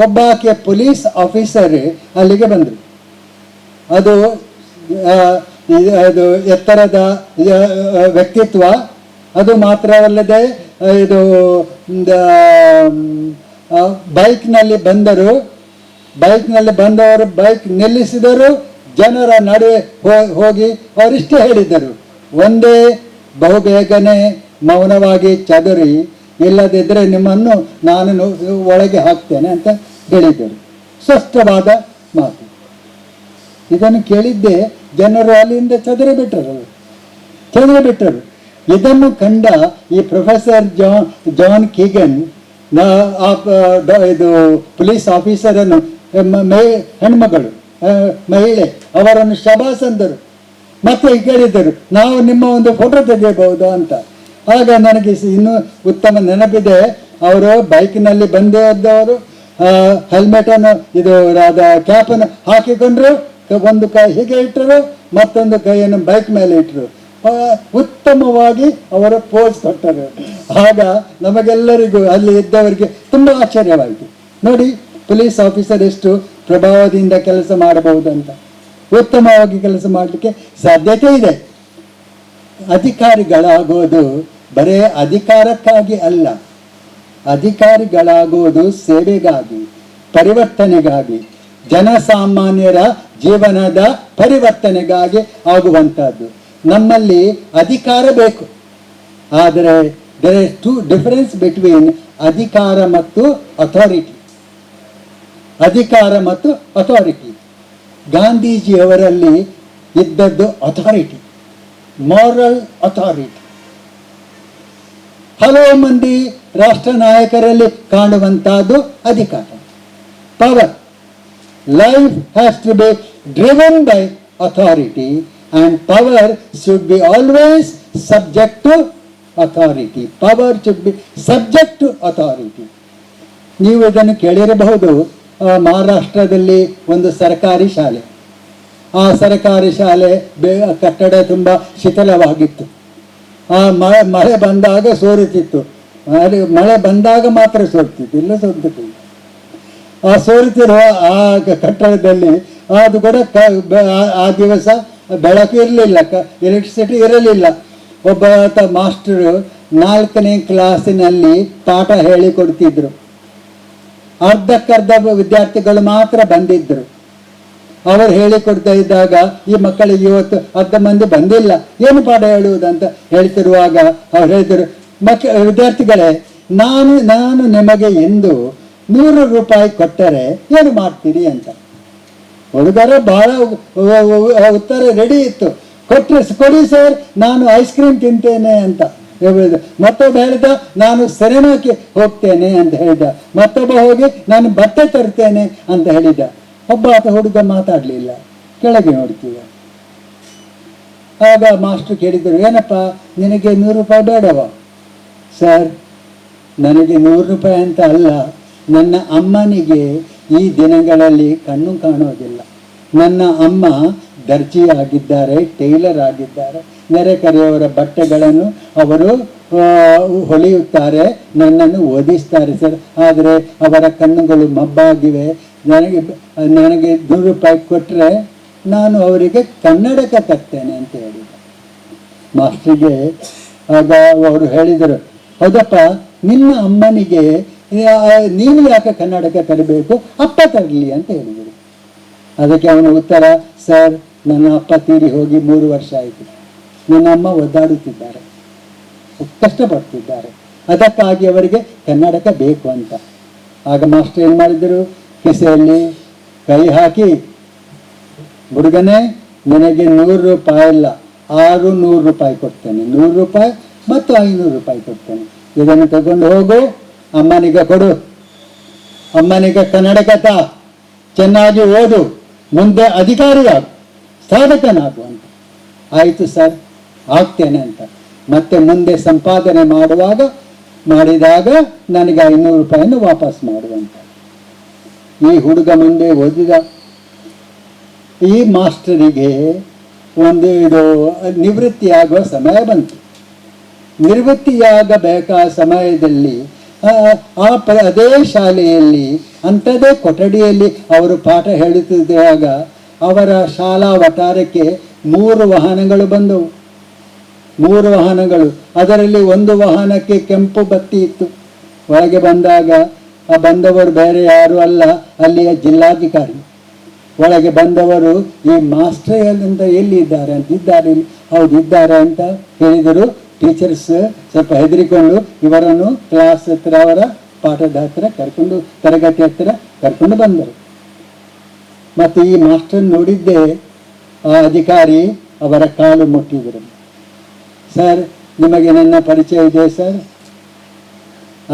ಒಬ್ಬಾಕೆ ಪೊಲೀಸ್ ಆಫೀಸರ್ ಅಲ್ಲಿಗೆ ಬಂದರು. ಅದು ಎತ್ತರದ ವ್ಯಕ್ತಿತ್ವ. ಅದು ಮಾತ್ರವಲ್ಲದೆ ಇದು ಬೈಕ್ನಲ್ಲಿ ಬಂದರು. ಬೈಕ್ ನಿಲ್ಲಿಸಿದರು. ಜನರ ನಡುವೆ ಹೋಗಿ ಅವರಿಷ್ಟೇ ಹೇಳಿದರು, ಒಂದೇ ಬಹುಬೇಗನೆ ಮೌನವಾಗಿ ಚದುರಿ, ಇಲ್ಲದಿದ್ದರೆ ನಿಮ್ಮನ್ನು ನಾನು ಒಳಗೆ ಹಾಕ್ತೇನೆ ಅಂತ ಹೇಳಿದರು. ಸ್ಪಷ್ಟವಾದ ಮಾತು. ಇದನ್ನು ಕೇಳಿದ್ದೆ ಜನರು ಅಲ್ಲಿಂದ ಚದುರಿ ಬಿಟ್ಟರು. ಇದನ್ನು ಕಂಡ ಈ ಪ್ರೊಫೆಸರ್ ಜಾನ್ ಕೀಗನ್ ಇದು ಪೊಲೀಸ್ ಆಫೀಸರನ್ನು ಹೆಣ್ಮಗಳು ಮಹಿಳೆ ಅವರನ್ನು ಶಬಾಸ್ ಅಂದರು. ಮತ್ತೆ ಕೇಳಿದರು, ನಾವು ನಿಮ್ಮ ಒಂದು ಫೋಟೋ ತೆಗೆಯಬಹುದು ಅಂತ. ಆಗ ನನಗೆ ಇನ್ನೂ ಉತ್ತಮ ನೆನಪಿದೆ, ಅವರು ಬೈಕ್ನಲ್ಲಿ ಬಂದೇ ಇದ್ದವರು, ಹೆಲ್ಮೆಟನ್ನು ಇದು ಕ್ಯಾಪನ್ನು ಹಾಕಿಕೊಂಡ್ರು, ಒಂದು ಕೈ ಹೀಗೆ ಇಟ್ಟರು, ಮತ್ತೊಂದು ಕೈಯನ್ನು ಬೈಕ್ ಮೇಲೆ ಇಟ್ಟರು. ಉತ್ತಮವಾಗಿ ಅವರು ಪೋಸ್ ಕೊಟ್ಟರು. ಆಗ ನಮಗೆಲ್ಲರಿಗೂ ಅಲ್ಲಿ ಇದ್ದವರಿಗೆ ತುಂಬ ಆಶ್ಚರ್ಯವಾಯಿತು. ನೋಡಿ, ಪೊಲೀಸ್ ಆಫೀಸರ್ ಎಷ್ಟು ಪ್ರಭಾವದಿಂದ ಕೆಲಸ ಮಾಡಬಹುದಂತ, ಉತ್ತಮವಾಗಿ ಕೆಲಸ ಮಾಡಲಿಕ್ಕೆ ಸಾಧ್ಯತೆ ಇದೆ. ಅಧಿಕಾರಿಗಳಾಗೋದು ಬರೇ ಅಧಿಕಾರಕ್ಕಾಗಿ ಅಲ್ಲ, ಅಧಿಕಾರಿಗಳಾಗುವುದು ಸೇವೆಗಾಗಿ, ಪರಿವರ್ತನೆಗಾಗಿ, ಜನಸಾಮಾನ್ಯರ ಜೀವನದ ಪರಿವರ್ತನೆಗಾಗಿ ಆಗುವಂಥದ್ದು. ನಮ್ಮಲ್ಲಿ ಅಧಿಕಾರ ಬೇಕು, ಆದರೆ there is two difference between ಅಧಿಕಾರ ಮತ್ತು ಅಥಾರಿಟಿ. ಅಧಿಕಾರ ಮತ್ತು ಅಥಾರಿಟಿ. ಗಾಂಧೀಜಿಯವರಲ್ಲಿ ಇದ್ದದ್ದು ಅಥಾರಿಟಿ, ಮಾರಲ್ ಅಥಾರಿಟಿ. ಹಲವು ಮಂದಿ ರಾಷ್ಟ್ರ ನಾಯಕರಲ್ಲಿ ಕಾಣುವಂತಹದ್ದು ಅಧಿಕಾರ, power. Life has to be driven by authority and power should be always subject to authority. Power should be subject to authority. ನೀವು ಇದನ್ನು ಕೇಳಿರಬಹುದು. ಮಹಾರಾಷ್ಟ್ರದಲ್ಲಿ ಒಂದು ಸರ್ಕಾರಿ ಶಾಲೆ, ಆ ಸರ್ಕಾರಿ ಶಾಲೆ ಕಟ್ಟಡ ತುಂಬ ಶಿಥಿಲವಾಗಿತ್ತು. ಆ ಮಳೆ ಬಂದಾಗ ಸೋರುತ್ತಿತ್ತು, ಮಳೆ ಬಂದಾಗ ಮಾತ್ರ ಸೋರ್ತಿತ್ತು, ಇಲ್ಲ ಸೋರ್ತಿತ್ತು. ಆ ಸೋರುತ್ತಿರುವ ಆ ಕಟ್ಟಡದಲ್ಲಿ ಅದು ಕೂಡ ಆ ದಿವಸ ಬೆಳಕು ಇರಲಿಲ್ಲ, ಎಲೆಕ್ಟ್ರಿಸಿಟಿ ಇರಲಿಲ್ಲ. ಒಬ್ಬ ಮಾಸ್ಟರು 4ನೇ ಕ್ಲಾಸಿನಲ್ಲಿ ಪಾಠ ಹೇಳಿಕೊಡ್ತಿದ್ರು. ಅರ್ಧಕ್ಕರ್ಧ ವಿದ್ಯಾರ್ಥಿಗಳು ಮಾತ್ರ ಬಂದಿದ್ರು. ಅವರು ಹೇಳಿಕೊಡ್ತಾ ಇದ್ದಾಗ ಈ ಮಕ್ಕಳಿಗೆ ಇವತ್ತು ಅರ್ಧ ಮಂದಿ ಬಂದಿಲ್ಲ, ಏನು ಪಾಠ ಹೇಳುವುದಂತ ಹೇಳ್ತಿರುವಾಗ ಅವ್ರು ಹೇಳಿದರು, ವಿದ್ಯಾರ್ಥಿಗಳೇ, ನಾನು ನಿಮಗೆ ಎಂದು 100 ರೂಪಾಯಿ ಕೊಟ್ಟರೆ ಏನು ಮಾಡ್ತೀರಿ ಅಂತ. ಹುಡುಗರ ಬಹಳ ಉತ್ತರ ರೆಡಿ ಇತ್ತು. ಕೊಡಿ ಸರ್, ನಾನು ಐಸ್ ಕ್ರೀಮ್ ತಿಂತೇನೆ ಅಂತ ಹೇಳಿದ. ಮತ್ತೊಬ್ಬ ಹೇಳಿದ, ನಾನು ಸಿನಿಮಾಕ್ಕೆ ಹೋಗ್ತೇನೆ ಅಂತ ಹೇಳಿದ. ಮತ್ತೊಬ್ಬ ಹೋಗಿ ನಾನು ಬಟ್ಟೆ ತರ್ತೇನೆ ಅಂತ ಹೇಳಿದ. ಒಬ್ಬ ಹುಡುಗ ಮಾತಾಡಲಿಲ್ಲ, ಕೆಳಗೆ ನೋಡ್ತೀವ. ಆಗ ಮಾಸ್ಟರ್ ಕೇಳಿದರು, ಏನಪ್ಪ ನಿನಗೆ 100 ರೂಪಾಯಿ ಬೇಡವ? ಸರ್, ನನಗೆ 100 ರೂಪಾಯಿ ಅಂತ ಅಲ್ಲ, ನನ್ನ ಅಮ್ಮನಿಗೆ ಈ ದಿನಗಳಲ್ಲಿ ಕಣ್ಣು ಕಾಣೋದಿಲ್ಲ. ನನ್ನ ಅಮ್ಮ ದರ್ಜಿ ಆಗಿದ್ದಾರೆ, ಟೈಲರ್ ಆಗಿದ್ದಾರೆ, ನೆರೆಕರೆಯವರ ಬಟ್ಟೆಗಳನ್ನು ಅವರು ಹೊಲಿಯುತ್ತಾರೆ, ನನ್ನನ್ನು ಓದಿಸ್ತಾರೆ ಸರ್. ಆದರೆ ಅವರ ಕಣ್ಣುಗಳು ಮಬ್ಬಾಗಿವೆ. ನನಗೆ 100 ರೂಪಾಯಿ ಕೊಟ್ಟರೆ ನಾನು ಅವರಿಗೆ ಕನ್ನಡಕ ತರ್ತೇನೆ ಅಂತ ಹೇಳಿದ ಮಾಸ್ಟ್ರಿಗೆ. ಆಗ ಅವರು ಹೇಳಿದರು, ಹೌದಪ್ಪ, ನಿನ್ನ ಅಮ್ಮನಿಗೆ ನೀನು ಯಾಕೆ ಕನ್ನಡಕ ತರಬೇಕು, ಅಪ್ಪ ತರಲಿ ಅಂತ ಹೇಳಿದರು. ಅದಕ್ಕೆ ಅವನ ಉತ್ತರ, ಸರ್, ನನ್ನ ಅಪ್ಪ ತೀರಿ ಹೋಗಿ 3 ವರ್ಷ ಆಯಿತು. ನನ್ನ ಅಮ್ಮ ಒದ್ದಾಡುತ್ತಿದ್ದಾರೆ, ಕಷ್ಟಪಡ್ತಿದ್ದಾರೆ, ಅದಕ್ಕಾಗಿ ಅವರಿಗೆ ಕನ್ನಡಕ ಬೇಕು ಅಂತ. ಆಗ ಮಾಸ್ಟರ್ ಏನು ಮಾಡಿದರು, ಕಿಸೆಯಲ್ಲಿ ಕೈ ಹಾಕಿ, ಹುಡುಗನೇ, ನಿನಗೆ 100 ರೂಪಾಯಿ ಇಲ್ಲ, 600 ರೂಪಾಯಿ ಕೊಡ್ತೇನೆ. 100 ರೂಪಾಯಿ ಮತ್ತು 500 ರೂಪಾಯಿ ಕೊಡ್ತೇನೆ. ಇದನ್ನು ತಗೊಂಡು ಹೋಗು, ಅಮ್ಮನಿಗೆ ಕೊಡು, ಅಮ್ಮನಿಗೆ ಕನ್ನಡಕ ತಾ, ಚೆನ್ನಾಗಿ ಓದು, ಮುಂದೆ ಅಧಿಕಾರಿಯಾಗು, ಸಾಧಕನಾಗು ಅಂತ. ಆಯಿತು ಸರ್, ಆಗ್ತೇನೆ ಅಂತ. ಮತ್ತೆ ಮುಂದೆ ಸಂಪಾದನೆ ಮಾಡಿದಾಗ ನನಗೆ 500 ರೂಪಾಯಿಯನ್ನು ವಾಪಸ್ ಮಾಡುವಂತ. ಈ ಹುಡುಗ ಮುಂದೆ ಓದಿದ. ಈ ಮಾಸ್ಟರಿಗೆ ಒಂದು ನಿವೃತ್ತಿಯಾಗುವ ಸಮಯ ಬಂತು. ನಿವೃತ್ತಿಯಾಗಬೇಕಾದ ಸಮಯದಲ್ಲಿ ಅದೇ ಶಾಲೆಯಲ್ಲಿ ಅಂಥದ್ದೇ ಕೊಠಡಿಯಲ್ಲಿ ಅವರು ಪಾಠ ಹೇಳುತ್ತಿದ್ದಾಗ ಅವರ ಶಾಲಾ ವಠಾರಕ್ಕೆ 3 ವಾಹನಗಳು ಬಂದವು. 3 ವಾಹನಗಳು. ಅದರಲ್ಲಿ ಒಂದು ವಾಹನಕ್ಕೆ ಕೆಂಪು ಬತ್ತಿ ಇತ್ತು. ಒಳಗೆ ಬಂದಾಗ ಬಂದವರು ಬೇರೆ ಯಾರು ಅಲ್ಲ, ಅಲ್ಲಿಯ ಜಿಲ್ಲಾಧಿಕಾರಿ. ಒಳಗೆ ಬಂದವರು, ಈ ಮಾಸ್ಟರ್ ಅಂತ ಎಲ್ಲಿ ಇದ್ದಾರೆ ಅಂತ. ಹೌದು ಇದ್ದಾರೆ ಅಂತ ಹೇಳಿದರು. ಟೀಚರ್ಸ್ ಸ್ವಲ್ಪ ಹೆದರಿಕೊಂಡು ಇವರನ್ನು ಕ್ಲಾಸ್ ಹತ್ರ, ಅವರ ಪಾಠದ ಹತ್ರ ತರಗತಿ ಹತ್ರ ಕರ್ಕೊಂಡು ಬಂದರು. ಮತ್ತು ಈ ಮಾಸ್ಟರ್ ನೋಡಿದ್ದೆ, ಆ ಅಧಿಕಾರಿ ಅವರ ಕಾಲು ಮುಟ್ಟಿದರು. ಸರ್, ನಿಮಗೆ ನನ್ನ ಪರಿಚಯ ಇದೆ ಸರ್.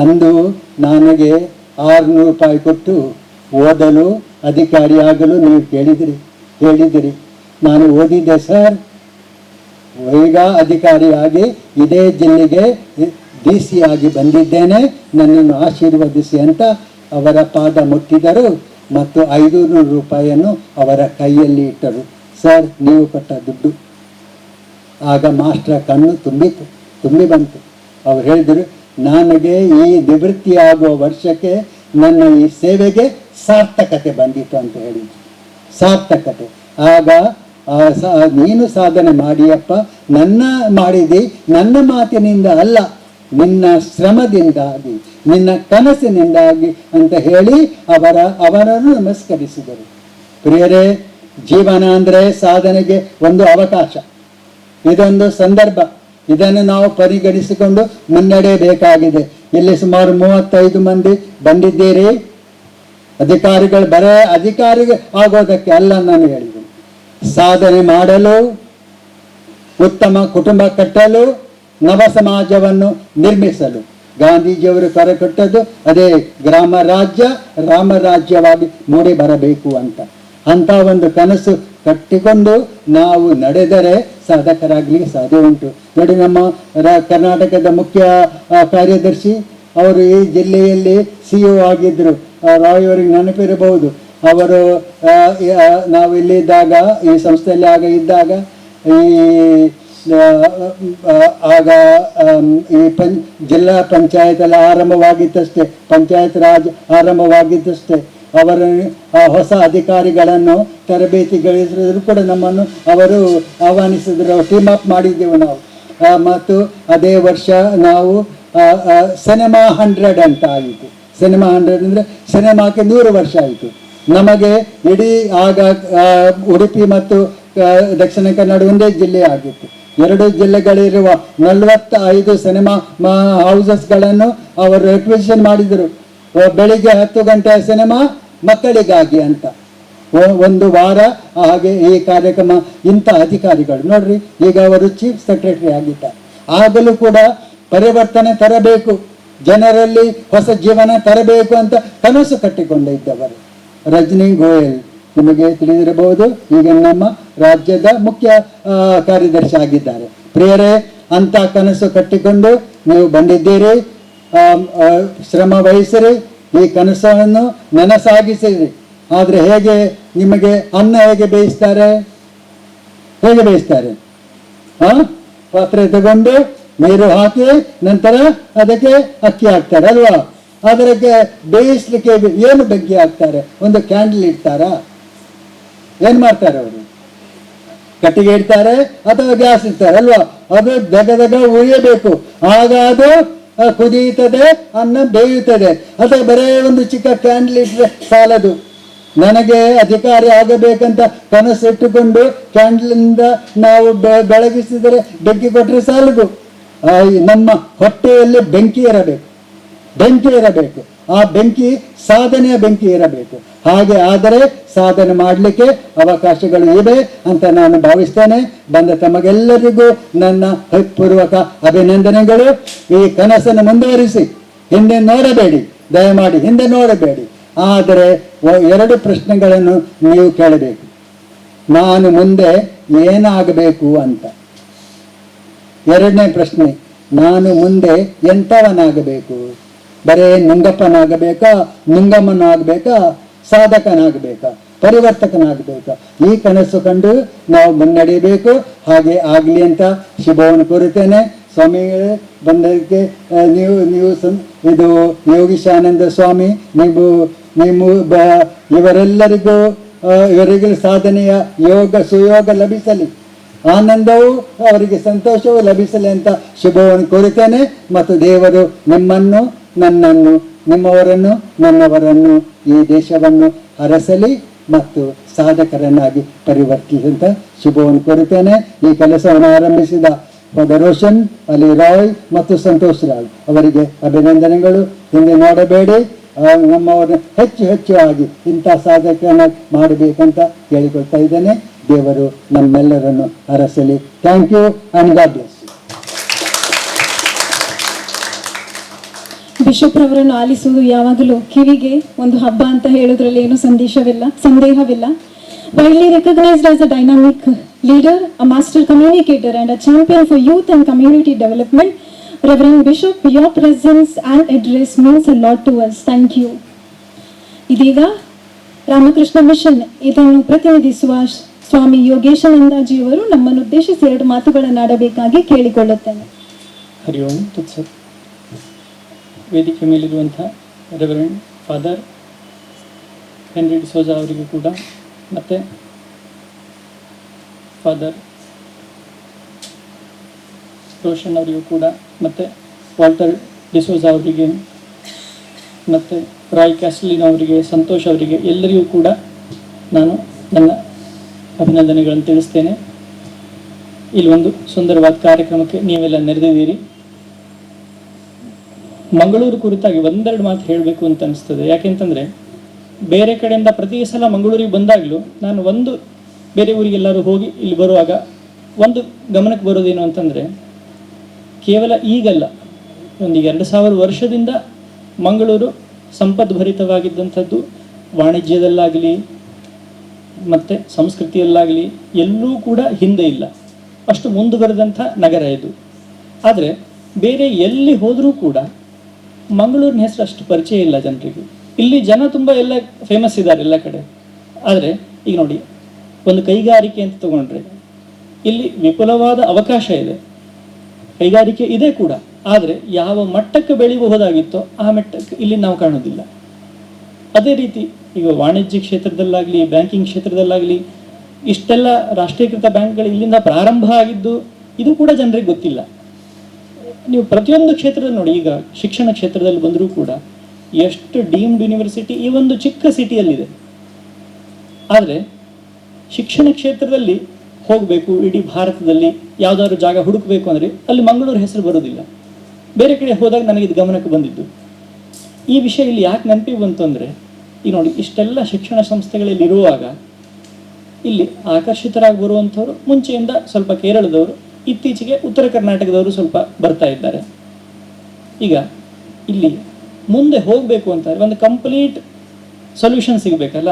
ಅಂದು ನನಗೆ 600 ರೂಪಾಯಿ ಕೊಟ್ಟು ಓದಲು, ಅಧಿಕಾರಿಯಾಗಲು ನೀವು ಹೇಳಿದಿರಿ. ನಾನು ಓದಿದ್ದೆ ಸರ್, ಈಗ ಅಧಿಕಾರಿಯಾಗಿ ಇದೇ ಜಿಲ್ಲೆಗೆ DC ಆಗಿ ಬಂದಿದ್ದೇನೆ, ನನ್ನನ್ನು ಆಶೀರ್ವದಿಸಿ ಅಂತ ಅವರ ಪಾದ ಮುಟ್ಟಿದರು ಮತ್ತು 500 ರೂಪಾಯಿಯನ್ನು ಅವರ ಕೈಯಲ್ಲಿ ಇಟ್ಟರು. ಸರ್, ನೀವು ಕೊಟ್ಟ ದುಡ್ಡು. ಆಗ ಮಾಸ್ಟರ್ ಕಣ್ಣು ತುಂಬಿ ಬಂತು. ಅವ್ರು ಹೇಳಿದರು, ನನಗೆ ಈ ನಿವೃತ್ತಿ ಆಗುವ ವರ್ಷಕ್ಕೆ ನನ್ನ ಈ ಸೇವೆಗೆ ಸಾರ್ಥಕತೆ ಬಂದಿತ್ತು ಅಂತ ಹೇಳಿದ್ರು. ಸಾರ್ಥಕತೆ. ಆಗ ನೀನು ಸಾಧನೆ ಮಾಡಿಯಪ್ಪ, ಮಾಡಿದಿ ನನ್ನ ಮಾತಿನಿಂದ ಅಲ್ಲ, ನಿನ್ನ ಶ್ರಮದಿಂದಾಗಿ, ನಿನ್ನ ಕನಸಿನಿಂದಾಗಿ ಅಂತ ಹೇಳಿ ಅವರನ್ನು ನಮಸ್ಕರಿಸಿದರು. ಪ್ರಿಯರೇ, ಜೀವನ ಅಂದರೆ ಸಾಧನೆಗೆ ಒಂದು ಅವಕಾಶ, ಇದೊಂದು ಸಂದರ್ಭ. ಇದನ್ನು ನಾವು ಪರಿಗಣಿಸಿಕೊಂಡು ಮುನ್ನಡೆಯಬೇಕಾಗಿದೆ. ಇಲ್ಲಿ ಸುಮಾರು 35 ಮಂದಿ ಬಂದಿದ್ದೀರಿ. ಅಧಿಕಾರಿಗಳು ಬರೇ ಅಧಿಕಾರಿ ಆಗೋದಕ್ಕೆ ಅಲ್ಲ ನಾನು ಹೇಳಿದೆ, ಸಾಧನೆ ಮಾಡಲು, ಉತ್ತಮ ಕುಟುಂಬ ಕಟ್ಟಲು, ನವ ಸಮಾಜವನ್ನು ನಿರ್ಮಿಸಲು ಗಾಂಧೀಜಿಯವರು ಕರೆ ಕೊಟ್ಟದ್ದು ಅದೇ, ಗ್ರಾಮ ರಾಜ್ಯ ರಾಮರಾಜ್ಯವಾಗಿ ಮೂಡಿ ಬರಬೇಕು ಅಂತ ಒಂದು ಕನಸು ಕಟ್ಟಿಕೊಂಡು ನಾವು ನಡೆದರೆ ಸಾಧಕರಾಗಲಿಕ್ಕೆ ಸಾಧ್ಯ ಉಂಟು. ನೋಡಿ, ನಮ್ಮ ಕರ್ನಾಟಕದ ಮುಖ್ಯ ಕಾರ್ಯದರ್ಶಿ ಅವರು ಈ ಜಿಲ್ಲೆಯಲ್ಲಿ CEO ಆಗಿದ್ದರು. ರಾಯ್ ಅವರಿಗೆ ನೆನಪಿರಬಹುದು. ಅವರು ನಾವು ಇಲ್ಲಿದ್ದಾಗ, ಈ ಸಂಸ್ಥೆಯಲ್ಲಿ ಇದ್ದಾಗ ಈ ಜಿಲ್ಲಾ ಪಂಚಾಯತ್ ಎಲ್ಲ ಆರಂಭವಾಗಿದ್ದಷ್ಟೇ, ಪಂಚಾಯತ್ ರಾಜ್ ಆರಂಭವಾಗಿದ್ದಷ್ಟೇ ಅವರ ಹೊಸ ಅಧಿಕಾರಿಗಳನ್ನು ತರಬೇತಿಗಳಿಸಿದ್ರು ಕೂಡ ನಮ್ಮನ್ನು ಅವರು ಆಹ್ವಾನಿಸಿದ್ರು. ಟೀಮ್ ಅಪ್ ಮಾಡಿದ್ದೆವು ನಾವು. ಮತ್ತು ಅದೇ ವರ್ಷ ನಾವು ಸಿನಿಮಾ 100 ಅಂತ ಆಯಿತು. ಸಿನಿಮಾ 100 ಅಂದರೆ ಸಿನಿಮಾಕ್ಕೆ 100 ವರ್ಷ ಆಯಿತು. ನಮಗೆ ಇಡೀ ಆಗ ಉಡುಪಿ ಮತ್ತು ದಕ್ಷಿಣ ಕನ್ನಡ ಒಂದೇ ಜಿಲ್ಲೆ ಆಗಿತ್ತು. 2 ಜಿಲ್ಲೆಗಳಿರುವ 45 ಸಿನಿಮಾ ಹೌಸಸ್ಗಳನ್ನು ಅವರು ರೆಕ್ವಿಸಿಷನ್ ಮಾಡಿದರು. ಬೆಳಿಗ್ಗೆ 10 ಗಂಟೆಯ ಸಿನಿಮಾ ಮಕ್ಕಳಿಗಾಗಿ ಅಂತ ಒಂದು ವಾರ. ಹಾಗೆ ಈ ಕಾರ್ಯಕ್ರಮ, ಇಂಥ ಅಧಿಕಾರಿಗಳು ನೋಡ್ರಿ, ಈಗ ಅವರು ಚೀಫ್ ಸೆಕ್ರೆಟರಿ ಆಗಿದ್ದಾರೆ. ಆಗಲೂ ಕೂಡ ಪರಿವರ್ತನೆ ತರಬೇಕು, ಜನರಲ್ಲಿ ಹೊಸ ಜೀವನ ತರಬೇಕು ಅಂತ ಕನಸು ಕಟ್ಟಿಕೊಂಡಿದ್ದವರು. ರಜನಿ ಗೋಯಲ್ ನಿಮಗೆ ತಿಳಿದಿರಬಹುದು, ಈಗ ನಮ್ಮ ರಾಜ್ಯದ ಮುಖ್ಯ ಕಾರ್ಯದರ್ಶಿ ಆಗಿದ್ದಾರೆ. ಪ್ರಿಯರೇ, ಅಂತ ಕನಸು ಕಟ್ಟಿಕೊಂಡು ನೀವು ಬಂದಿದ್ದೀರಿ. ಶ್ರಮ ವಹಿಸಿರಿ, ಈ ಕನಸನ್ನು ನನಸಾಗಿಸಿರಿ. ಆದರೆ ಹೇಗೆ ನಿಮಗೆ ಅನ್ನ ಹೇಗೆ ಬೇಯಿಸ್ತಾರೆ? ಪಾತ್ರೆ ತಗೊಂಡು ನೀರು ಹಾಕಿ ನಂತರ ಅದಕ್ಕೆ ಅಕ್ಕಿ ಹಾಕ್ತಾರೆ ಅಲ್ವಾ? ಅದಕ್ಕೆ ಬೇಯಿಸ್ಲಿಕ್ಕೆ ಏನು ಬೆಂಕಿ ಹಾಕ್ತಾರೆ? ಒಂದು ಕ್ಯಾಂಡಲ್ ಇಡ್ತಾರಾ? ಏನ್ ಮಾಡ್ತಾರೆ ಅವರು? ಕಟ್ಟಿಗೆ ಇಡ್ತಾರೆ ಅಥವಾ ಗ್ಯಾಸ್ ಇಡ್ತಾರೆ ಅಲ್ವಾ? ಅದು ದಗ ಉರಿಯಬೇಕು, ಆಗ ಅದು ಕುದಿಯುತ್ತದೆ, ಅನ್ನ ಬೇಯುತ್ತದೆ. ಅಥವಾ ಬರೇ ಒಂದು ಚಿಕ್ಕ ಕ್ಯಾಂಡಲ್ ಇಟ್ಟರೆ ಸಾಲದು. ನನಗೆ ಅಧಿಕಾರಿ ಆಗಬೇಕಂತ ಕನಸಿಟ್ಟುಕೊಂಡು ಕ್ಯಾಂಡಲಿಂದ ನಾವು ಬೆಳಗಿಸಿದರೆ, ಬೆಂಕಿ ಕೊಟ್ಟರೆ ಸಾಲದು. ನಮ್ಮ ಹೊಟ್ಟೆಯಲ್ಲಿ ಬೆಂಕಿ ಇರಬೇಕು. ಆ ಬೆಂಕಿ ಸಾಧನೆಯ ಬೆಂಕಿ ಇರಬೇಕು. ಹಾಗೆ ಆದರೆ ಸಾಧನೆ ಮಾಡಲಿಕ್ಕೆ ಅವಕಾಶಗಳು ಇವೆ ಅಂತ ನಾನು ಭಾವಿಸ್ತೇನೆ. ಬಂದ ತಮಗೆಲ್ಲರಿಗೂ ನನ್ನ ಹೃತ್ಪೂರ್ವಕ ಅಭಿನಂದನೆಗಳು. ಈ ಕನಸನ್ನು ಮುಂದುವರಿಸಿ, ಹಿಂದೆ ನೋಡಬೇಡಿ, ದಯಮಾಡಿ ಹಿಂದೆ ನೋಡಬೇಡಿ. ಆದರೆ 2 ಪ್ರಶ್ನೆಗಳನ್ನು ನೀವು ಕೇಳಬೇಕು. ನಾನು ಮುಂದೆ ಏನಾಗಬೇಕು ಅಂತ. 2ನೇ ಪ್ರಶ್ನೆ, ನಾನು ಮುಂದೆ ಎಂಥವನಾಗಬೇಕು? ಬರೇ ನುಂಗಪ್ಪನಾಗಬೇಕಾ, ನುಂಗಮ್ಮನಾಗಬೇಕಾ, ಸಾಧಕನಾಗಬೇಕಾ, ಪರಿವರ್ತಕನಾಗಬೇಕಾ? ಈ ಕನಸು ಕಂಡು ನಾವು ಮುನ್ನಡೆಯಬೇಕು. ಹಾಗೆ ಆಗಲಿ ಅಂತ ಶುಭವನ್ನು ಕೋರುತ್ತೇನೆ. ಸ್ವಾಮಿಗಳೇ, ಬಂದಕ್ಕೆ ನೀವು ಇದು ಯೋಗೀಶಾನಂದ ಸ್ವಾಮಿ, ಇವರಿಗೆ ಸಾಧನೆಯ ಸುಯೋಗ ಲಭಿಸಲಿ, ಆನಂದವು ಅವರಿಗೆ ಸಂತೋಷವೂ ಲಭಿಸಲಿ ಅಂತ ಶುಭವನ್ನು ಕೋರುತ್ತೇನೆ. ಮತ್ತು ದೇವರು ನಿಮ್ಮನ್ನು, ನನ್ನನ್ನು, ನಿಮ್ಮವರನ್ನು, ನನ್ನವರನ್ನು, ಈ ದೇಶವನ್ನು ಹರಸಲಿ ಮತ್ತು ಸಾಧಕರನ್ನಾಗಿ ಪರಿವರ್ತಿಸಿದಂತ ಶುಭವನ್ನು ಕೋರುತ್ತೇನೆ. ಈ ಕೆಲಸವನ್ನು ಆರಂಭಿಸಿದ ಫಾದರ್ ರೋಷನ್, ಅಲಿ ರಾಯ್ ಮತ್ತು ಸಂತೋಷ್ ರಾಯ್ ಅವರಿಗೆ ಅಭಿನಂದನೆಗಳು. ಹಿಂದೆ ನೋಡಬೇಡಿ, ನಮ್ಮವರನ್ನು ಹೆಚ್ಚು ಆಗಿ ಇಂಥ ಸಾಧಕರನ್ನ ಮಾಡಬೇಕಂತ ಹೇಳಿಕೊಳ್ತಾ ಇದ್ದೇನೆ. ದೇವರು ನಮ್ಮೆಲ್ಲರನ್ನು ಹರಸಲಿ. Thank you and God bless. Bishop ರವರನ್ನು ಆಲಿಸುವುದು ಯಾವಾಗಲೂ ಕಿವಿಗೆ ಒಂದು ಹಬ್ಬ ಅಂತ ಹೇಳೋದ್ರಲ್ಲಿ ಏನು ಸಂದೇಹವಿಲ್ಲ. Widely recognized as a dynamic leader, a master communicator, and a champion for youth and community development. Reverend Bishop, your presence and address means a lot to us. Thank you. ಇದೀಗ ರಾಮಕೃಷ್ಣ ಮಿಷನ್ ಇದನ್ನು ಪ್ರತಿನಿಧಿಸುವ ಸ್ವಾಮಿ ಯೋಗೇಶಾನಂದಜಿಯವರು ನಮ್ಮನ್ನು ಉದ್ದೇಶಿಸಿ 2 ಮಾತುಗಳನ್ನು ಆಡಬೇಕಾಗಿ ಕೇಳಿಕೊಳ್ಳುತ್ತೇನೆ. ಹರಿ ಓಂ ತತ್ಸತ್. ವೇದಿಕೆ ಮೇಲಿರುವಂಥ reverend father henry D'Souza ಅವರಿಗೂ ಕೂಡ, ಮತ್ತು ಫಾದರ್ ರೋಷನ್ ಅವರಿಗೂ ಕೂಡ, ಮತ್ತು ವಾಲ್ಟರ್ ಡಿಸೋಜಾ ಅವರಿಗೆ, ಮತ್ತು ರಾಯ್ ಕ್ಯಾಸ್ಲಿನ್ ಅವರಿಗೆ, ಸಂತೋಷ್ ಅವರಿಗೆ, ಎಲ್ಲರಿಗೂ ಕೂಡ ನಾನು ನನ್ನ ಅಭಿನಂದನೆಗಳನ್ನು ತಿಳಿಸ್ತೇನೆ. ಇಲ್ಲಿ ಒಂದು ಸುಂದರವಾದ ಕಾರ್ಯಕ್ರಮಕ್ಕೆ ನೀವೆಲ್ಲ ನೆರೆದಿದ್ದೀರಿ. ಮಂಗಳೂರು ಕುರಿತಾಗಿ 1-2 ಮಾತು ಹೇಳಬೇಕು ಅಂತ ಅನಿಸ್ತದೆ. ಯಾಕೆಂತಂದರೆ ಬೇರೆ ಕಡೆಯಿಂದ ಪ್ರತಿ ಸಲ ಮಂಗಳೂರಿಗೆ ಬಂದಾಗಲೂ ನಾನು ಬೇರೆ ಊರಿಗೆಲ್ಲರೂ ಹೋಗಿ ಇಲ್ಲಿ ಬರುವಾಗ ಒಂದು ಗಮನಕ್ಕೆ ಬರೋದೇನು ಅಂತಂದರೆ, ಕೇವಲ ಈಗಲ್ಲ, ಒಂದು 2000 ವರ್ಷದಿಂದ ಮಂಗಳೂರು ಸಂಪದ್ಭರಿತವಾಗಿದ್ದಂಥದ್ದು. ವಾಣಿಜ್ಯದಲ್ಲಾಗಲಿ ಮತ್ತು ಸಂಸ್ಕೃತಿಯಲ್ಲಾಗಲಿ ಎಲ್ಲೂ ಕೂಡ ಹಿಂದೆ ಇಲ್ಲ. ಅಷ್ಟು ಮುಂದುವರೆದಂಥ ನಗರ ಇದು. ಆದರೆ ಬೇರೆ ಎಲ್ಲಿ ಹೋದರೂ ಕೂಡ ಮಂಗಳೂರಿನ ಹೆಸರು ಅಷ್ಟು ಪರಿಚಯ ಇಲ್ಲ ಜನರಿಗೆ. ಇಲ್ಲಿ ಜನ ತುಂಬ ಎಲ್ಲ ಫೇಮಸ್ ಇದ್ದಾರೆ ಎಲ್ಲ ಕಡೆ. ಆದರೆ ಈಗ ನೋಡಿ, ಒಂದು ಕೈಗಾರಿಕೆ ಅಂತ ತಗೊಂಡ್ರೆ ಇಲ್ಲಿ ವಿಪುಲವಾದ ಅವಕಾಶ ಇದೆ, ಕೈಗಾರಿಕೆ ಇದೆ ಕೂಡ. ಆದರೆ ಯಾವ ಮಟ್ಟಕ್ಕೆ ಬೆಳೆಯಬಹುದಾಗಿತ್ತೋ ಆ ಮಟ್ಟಕ್ಕೆ ಇಲ್ಲಿ ನಾವು ಕಾಣೋದಿಲ್ಲ. ಅದೇ ರೀತಿ ಈಗ ವಾಣಿಜ್ಯ ಕ್ಷೇತ್ರದಲ್ಲಾಗಲಿ, ಬ್ಯಾಂಕಿಂಗ್ ಕ್ಷೇತ್ರದಲ್ಲಾಗಲಿ ಇಷ್ಟೆಲ್ಲ ರಾಷ್ಟ್ರೀಕೃತ ಬ್ಯಾಂಕ್ಗಳು ಇಲ್ಲಿಂದ ಪ್ರಾರಂಭ ಆಗಿದ್ದು ಇದು ಕೂಡ ಜನರಿಗೆ ಗೊತ್ತಿಲ್ಲ. ನೀವು ಪ್ರತಿಯೊಂದು ಕ್ಷೇತ್ರದಲ್ಲಿ ನೋಡಿ, ಈಗ ಶಿಕ್ಷಣ ಕ್ಷೇತ್ರದಲ್ಲಿ ಬಂದರೂ ಕೂಡ ಎಷ್ಟು ಡೀಮ್ಡ್ ಯೂನಿವರ್ಸಿಟಿ ಈ ಒಂದು ಚಿಕ್ಕ ಸಿಟಿಯಲ್ಲಿದೆ. ಆದರೆ ಶಿಕ್ಷಣ ಕ್ಷೇತ್ರದಲ್ಲಿ ಹೋಗಬೇಕು, ಇಡೀ ಭಾರತದಲ್ಲಿ ಯಾವುದಾದ್ರು ಜಾಗ ಹುಡುಕಬೇಕು ಅಂದರೆ ಅಲ್ಲಿ ಮಂಗಳೂರು ಹೆಸರು ಬರೋದಿಲ್ಲ. ಬೇರೆ ಕಡೆ ಹೋದಾಗ ನನಗಿದು ಗಮನಕ್ಕೆ ಬಂದಿದ್ದು. ಈ ವಿಷಯ ಇಲ್ಲಿ ಯಾಕೆ ನೆನಪಿಗೆ ಬಂತು ಅಂದರೆ, ಈಗ ನೋಡಿ, ಇಷ್ಟೆಲ್ಲ ಶಿಕ್ಷಣ ಸಂಸ್ಥೆಗಳಲ್ಲಿ ಇರುವಾಗ ಇಲ್ಲಿ ಆಕರ್ಷಿತರಾಗಿ ಬರುವಂಥವ್ರು ಮುಂಚೆಯಿಂದ ಸ್ವಲ್ಪ ಕೇರಳದವರು, ಇತ್ತೀಚೆಗೆ ಉತ್ತರ ಕರ್ನಾಟಕದವರು ಸ್ವಲ್ಪ ಬರ್ತಾ ಇದ್ದಾರೆ. ಈಗ ಇಲ್ಲಿ ಮುಂದೆ ಹೋಗಬೇಕು ಅಂತಾರೆ ಒಂದು ಕಂಪ್ಲೀಟ್ ಸೊಲ್ಯೂಷನ್ ಸಿಗಬೇಕಲ್ಲ.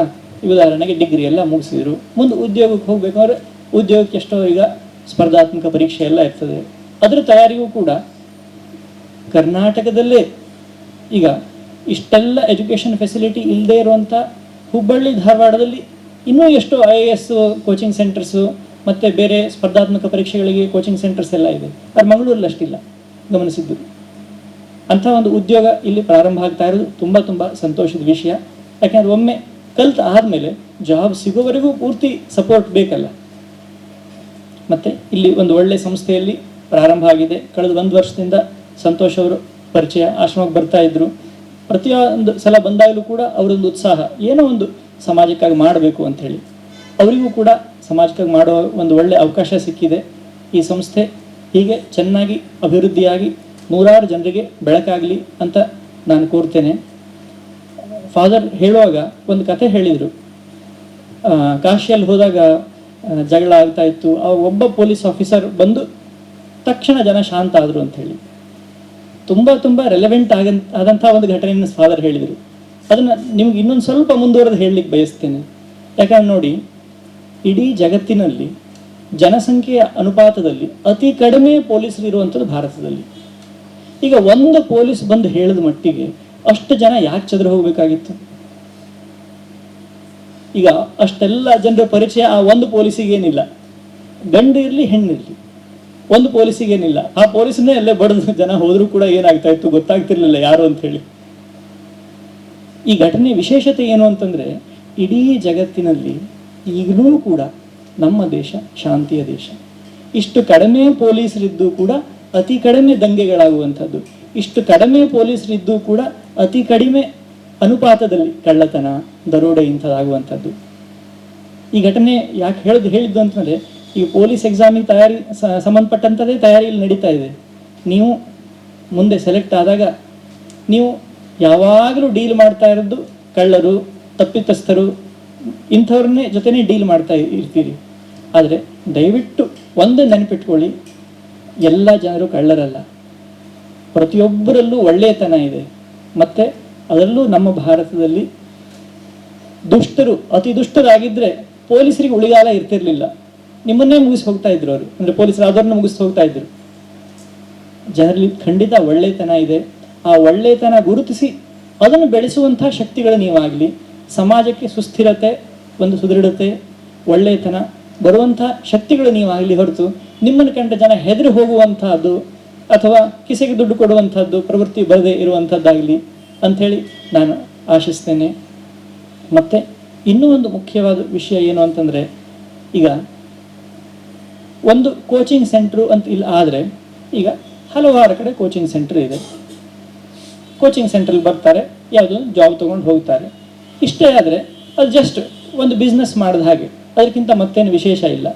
ಉದಾಹರಣೆಗೆ ಡಿಗ್ರಿ ಎಲ್ಲ ಮುಗಿಸಿದ್ರು, ಮುಂದೆ ಉದ್ಯೋಗಕ್ಕೆ ಹೋಗಬೇಕು ಅಂದರೆ ಉದ್ಯೋಗಕ್ಕೆ ಎಷ್ಟೋ ಈಗ ಸ್ಪರ್ಧಾತ್ಮಕ ಪರೀಕ್ಷೆ ಎಲ್ಲ ಇರ್ತದೆ. ಅದರ ತಯಾರಿಗೂ ಕೂಡ ಕರ್ನಾಟಕದಲ್ಲೇ ಈಗ ಇಷ್ಟೆಲ್ಲ ಎಜುಕೇಷನ್ ಫೆಸಿಲಿಟಿ ಇಲ್ಲದೆ ಇರುವಂಥ ಹುಬ್ಬಳ್ಳಿ ಧಾರವಾಡದಲ್ಲಿ ಇನ್ನೂ ಎಷ್ಟೋ IAS ಕೋಚಿಂಗ್ ಸೆಂಟರ್ಸು ಮತ್ತು ಬೇರೆ ಸ್ಪರ್ಧಾತ್ಮಕ ಪರೀಕ್ಷೆಗಳಿಗೆ ಕೋಚಿಂಗ್ ಸೆಂಟರ್ಸ್ ಎಲ್ಲ ಇದೆ. ಆದರೆ ಮಂಗಳೂರಲ್ಲಿ ಅಷ್ಟಿಲ್ಲ, ಗಮನಿಸಿದ್ದು. ಅಂಥ ಒಂದು ಉದ್ಯೋಗ ಇಲ್ಲಿ ಪ್ರಾರಂಭ ಆಗ್ತಾ ಇರೋದು ತುಂಬ ತುಂಬ ಸಂತೋಷದ ವಿಷಯ. ಯಾಕೆಂದರೆ ಒಮ್ಮೆ ಕಲ್ತು ಆದಮೇಲೆ ಜಾಬ್ ಸಿಗೋವರೆಗೂ ಪೂರ್ತಿ ಸಪೋರ್ಟ್ ಬೇಕಲ್ಲ. ಮತ್ತು ಇಲ್ಲಿ ಒಂದು ಒಳ್ಳೆಯ ಸಂಸ್ಥೆಯಲ್ಲಿ ಪ್ರಾರಂಭ ಆಗಿದೆ. ಕಳೆದ 1 ವರ್ಷದಿಂದ ಸಂತೋಷ್ ಅವರು ಪರಿಚಯ, ಆಶ್ರಮಕ್ಕೆ ಬರ್ತಾ ಇದ್ದರು. ಪ್ರತಿಯೊಂದು ಸಲ ಬಂದಾಗಲೂ ಕೂಡ ಅವರೊಂದು ಉತ್ಸಾಹ, ಏನೋ ಒಂದು ಸಮಾಜಕ್ಕಾಗಿ ಮಾಡಬೇಕು ಅಂಥೇಳಿ. ಅವರಿಗೂ ಕೂಡ ಸಮಾಜಕ್ಕಾಗಿ ಮಾಡೋ ಒಂದು ಒಳ್ಳೆಯ ಅವಕಾಶ ಸಿಕ್ಕಿದೆ. ಈ ಸಂಸ್ಥೆ ಹೀಗೆ ಚೆನ್ನಾಗಿ ಅಭಿವೃದ್ಧಿಯಾಗಿ 100 ಜನರಿಗೆ ಬೆಳಕಾಗಲಿ ಅಂತ ನಾನು ಕೋರ್ತೇನೆ. ಫಾದರ್ ಹೇಳುವಾಗ ಒಂದು ಕತೆ ಹೇಳಿದರು. ಕಾಶಿಯಲ್ಲಿ ಹೋದಾಗ ಜಗಳ ಆಗ್ತಾ ಇತ್ತು. ಒಬ್ಬ ಪೊಲೀಸ್ ಆಫೀಸರ್ ಬಂದು ತಕ್ಷಣ ಜನ ಶಾಂತ ಆದರು ಅಂಥೇಳಿ. ತುಂಬ ತುಂಬ ರೆಲೆವೆಂಟ್ ಆದಂಥ ಒಂದು ಘಟನೆಯನ್ನು ಫಾದರ್ ಹೇಳಿದರು. ಅದನ್ನು ನಿಮ್ಗೆ ಇನ್ನೊಂದು ಸ್ವಲ್ಪ ಮುಂದುವರೆದು ಹೇಳಲಿಕ್ಕೆ ಬಯಸ್ತೇನೆ. ಯಾಕಂದ್ರೆ ನೋಡಿ, ಇಡೀ ಜಗತ್ತಿನಲ್ಲಿ ಜನಸಂಖ್ಯೆಯ ಅನುಪಾತದಲ್ಲಿ ಅತಿ ಕಡಿಮೆ ಪೊಲೀಸರು ಇರುವಂಥದ್ದು ಭಾರತದಲ್ಲಿ. ಈಗ ಒಂದು ಪೊಲೀಸ್ ಬಂದು ಹೇಳಿದ ಮಟ್ಟಿಗೆ ಅಷ್ಟು ಜನ ಯಾಕೆ ಚದುರು ಹೋಗಬೇಕಾಗಿತ್ತು? ಈಗ ಅಷ್ಟೆಲ್ಲ ಜನರ ಪರಿಚಯ ಆ ಒಂದು ಪೊಲೀಸಿಗೇನಿಲ್ಲ. ಗಂಡು ಇರಲಿ ಹೆಣ್ಣಿರಲಿ, ಒಂದು ಪೊಲೀಸಿಗೇನಿಲ್ಲ. ಆ ಪೊಲೀಸನ್ನೇ ಎಲ್ಲೇ ಬಡದು ಜನ ಹೋದರೂ ಕೂಡ ಏನಾಗ್ತಾ ಇತ್ತು ಗೊತ್ತಾಗ್ತಿರ್ಲಿಲ್ಲ ಯಾರು ಅಂತ ಹೇಳಿ. ಈ ಘಟನೆ ವಿಶೇಷತೆ ಏನು ಅಂತಂದರೆ, ಇಡೀ ಜಗತ್ತಿನಲ್ಲಿ ಈಗಲೂ ಕೂಡ ನಮ್ಮ ದೇಶ ಶಾಂತಿಯ ದೇಶ. ಇಷ್ಟು ಕಡಿಮೆ ಪೊಲೀಸರಿದ್ದು ಕೂಡ ಅತಿ ಕಡಿಮೆ ದಂಗೆಗಳಾಗುವಂಥದ್ದು, ಇಷ್ಟು ಕಡಿಮೆ ಪೊಲೀಸರಿದ್ದು ಕೂಡ ಅತಿ ಕಡಿಮೆ ಅನುಪಾತದಲ್ಲಿ ಕಳ್ಳತನ, ದರೋಡೆ ಇಂಥದ್ದಾಗುವಂಥದ್ದು. ಈ ಘಟನೆ ಯಾಕೆ ಹೇಳಿದ್ದು ಅಂತಂದರೆ, ಈ ಪೊಲೀಸ್ ಎಕ್ಸಾಮಿಗೆ ಸಂಬಂಧಪಟ್ಟಂಥದ್ದೇ ತಯಾರಿ ಇಲ್ಲಿ ನಡೀತಾ ಇದೆ. ನೀವು ಮುಂದೆ ಸೆಲೆಕ್ಟ್ ಆದಾಗ ನೀವು ಯಾವಾಗಲೂ ಡೀಲ್ ಮಾಡ್ತಾ ಇರೋದು ಕಳ್ಳರು, ತಪ್ಪಿತಸ್ಥರು, ಇಂಥವ್ರನ್ನೇ ಜೊತೆನೇ ಡೀಲ್ ಮಾಡ್ತಾ ಇರ್ತೀರಿ. ಆದರೆ ದಯವಿಟ್ಟು ಒಂದು ನೆನಪಿಟ್ಕೊಳ್ಳಿ, ಎಲ್ಲ ಜನರು ಕಳ್ಳರಲ್ಲ. ಪ್ರತಿಯೊಬ್ಬರಲ್ಲೂ ಒಳ್ಳೆಯತನ ಇದೆ. ಮತ್ತು ಅದರಲ್ಲೂ ನಮ್ಮ ಭಾರತದಲ್ಲಿ ದುಷ್ಟರು ಅತಿ ದುಷ್ಟರಾಗಿದ್ದರೆ ಪೊಲೀಸರಿಗೆ ಉಳಿಗಾಲ ಇರ್ತಿರ್ಲಿಲ್ಲ. ನಿಮ್ಮನ್ನೇ ಮುಗಿಸಿ ಹೋಗ್ತಾ ಇದ್ರು ಅವರು, ಅಂದರೆ ಪೊಲೀಸರು ಅದನ್ನು ಮುಗಿಸಿ ಹೋಗ್ತಾ ಇದ್ರು. ಜನರಲ್ಲಿ ಖಂಡಿತ ಒಳ್ಳೆತನ ಇದೆ. ಆ ಒಳ್ಳೆತನ ಗುರುತಿಸಿ ಅದನ್ನು ಬೆಳೆಸುವಂಥ ಶಕ್ತಿಗಳು ನೀವಾಗಲಿ, ಸಮಾಜಕ್ಕೆ ಸುಸ್ಥಿರತೆ, ಒಂದು ಸುದೃಢತೆ, ಒಳ್ಳೆತನ ಬರುವಂಥ ಶಕ್ತಿಗಳು ನೀವಾಗಲಿ ಹೊರತು ನಿಮ್ಮನ್ನು ಕಂಡ ಜನ ಹೆದರಿ ಹೋಗುವಂತಹದ್ದು ಅಥವಾ ಕಿಸೆಗೆ ದುಡ್ಡು ಕೊಡುವಂಥದ್ದು ಪ್ರವೃತ್ತಿ ಬರದೇ ಇರುವಂಥದ್ದಾಗಲಿ ಅಂಥೇಳಿ ನಾನು ಆಶಿಸ್ತೇನೆ. ಮತ್ತು ಇನ್ನೂ ಒಂದು ಮುಖ್ಯವಾದ ವಿಷಯ ಏನು ಅಂತಂದರೆ, ಈಗ ಒಂದು ಕೋಚಿಂಗ್ ಸೆಂಟ್ರು ಅಂತ ಇಲ್ಲ ಆದರೆ ಈಗ ಹಲವಾರು ಕಡೆ ಕೋಚಿಂಗ್ ಸೆಂಟರ್ ಇದೆ. ಕೋಚಿಂಗ್ ಸೆಂಟ್ರಲ್ಲಿ ಬರ್ತಾರೆ, ಯಾವುದೋ ಜಾಬ್ ತೊಗೊಂಡು ಹೋಗ್ತಾರೆ. ಇಷ್ಟೇ ಆದರೆ ಅದು ಜಸ್ಟ್ ಒಂದು ಬಿಸ್ನೆಸ್ ಮಾಡಿದ ಹಾಗೆ, ಅದಕ್ಕಿಂತ ಮತ್ತೇನು ವಿಶೇಷ ಇಲ್ಲ.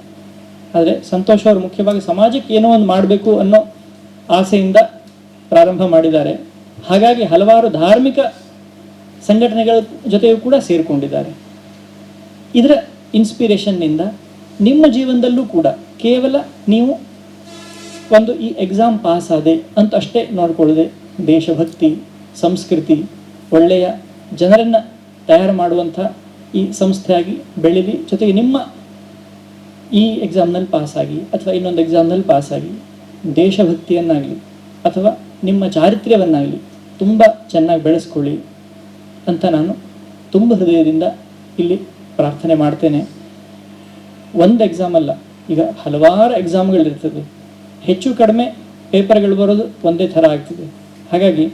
ಆದರೆ ಸಂತೋಷ್ ಅವರು ಮುಖ್ಯವಾಗಿ ಸಮಾಜಕ್ಕೆ ಏನೋ ಒಂದು ಮಾಡಬೇಕು ಅನ್ನೋ ಆಸೆಯಿಂದ ಪ್ರಾರಂಭ ಮಾಡಿದ್ದಾರೆ. ಹಾಗಾಗಿ ಹಲವಾರು ಧಾರ್ಮಿಕ ಸಂಘಟನೆಗಳ ಜೊತೆಯೂ ಕೂಡ ಸೇರಿಕೊಂಡಿದ್ದಾರೆ. ಇದರ ಇನ್ಸ್ಪಿರೇಷನ್ನಿಂದ ನಿಮ್ಮ ಜೀವನದಲ್ಲೂ ಕೂಡ ಕೇವಲ ನೀವು ಒಂದು ಈ ಎಕ್ಸಾಮ್ ಪಾಸ್ ಆದೆ ಅಂತ ಅಷ್ಟೇ ನೋಡಿಕೊಳ್ಳದೆ ದೇಶಭಕ್ತಿ, ಸಂಸ್ಕೃತಿ, ಒಳ್ಳೆಯ ಜನರನ್ನು ತಯಾರು ಮಾಡುವಂಥ ಈ ಸಂಸ್ಥೆಯಾಗಿ ಬೆಳೀಲಿ. ಜೊತೆಗೆ ನಿಮ್ಮ ಈ ಎಕ್ಸಾಮ್ನಲ್ಲಿ ಪಾಸಾಗಿ ಅಥವಾ ಇನ್ನೊಂದು ಎಕ್ಸಾಮ್ನಲ್ಲಿ ಪಾಸಾಗಿ ದೇಶಭಕ್ತಿಯನ್ನಾಗಲಿ ಅಥವಾ ನಿಮ್ಮ ಚಾರಿತ್ರ್ಯವನ್ನಾಗಲಿ ತುಂಬ ಚೆನ್ನಾಗಿ ಬೆಳೆಸ್ಕೊಳ್ಳಿ ಅಂತ ನಾನು ತುಂಬ ಹೃದಯದಿಂದ ಇಲ್ಲಿ ಪ್ರಾರ್ಥನೆ ಮಾಡ್ತೇನೆ. ಒಂದು ಎಕ್ಸಾಮ್ ಅಲ್ಲ, ಈಗ ಹಲವಾರು ಎಕ್ಸಾಮ್ಗಳಿರ್ತದೆ. ಹೆಚ್ಚು ಕಡಿಮೆ ಪೇಪರ್ಗಳು ಬರೋದು ಒಂದೇ ಥರ ಆಗ್ತದೆ. ಹಾಗಾಗಿ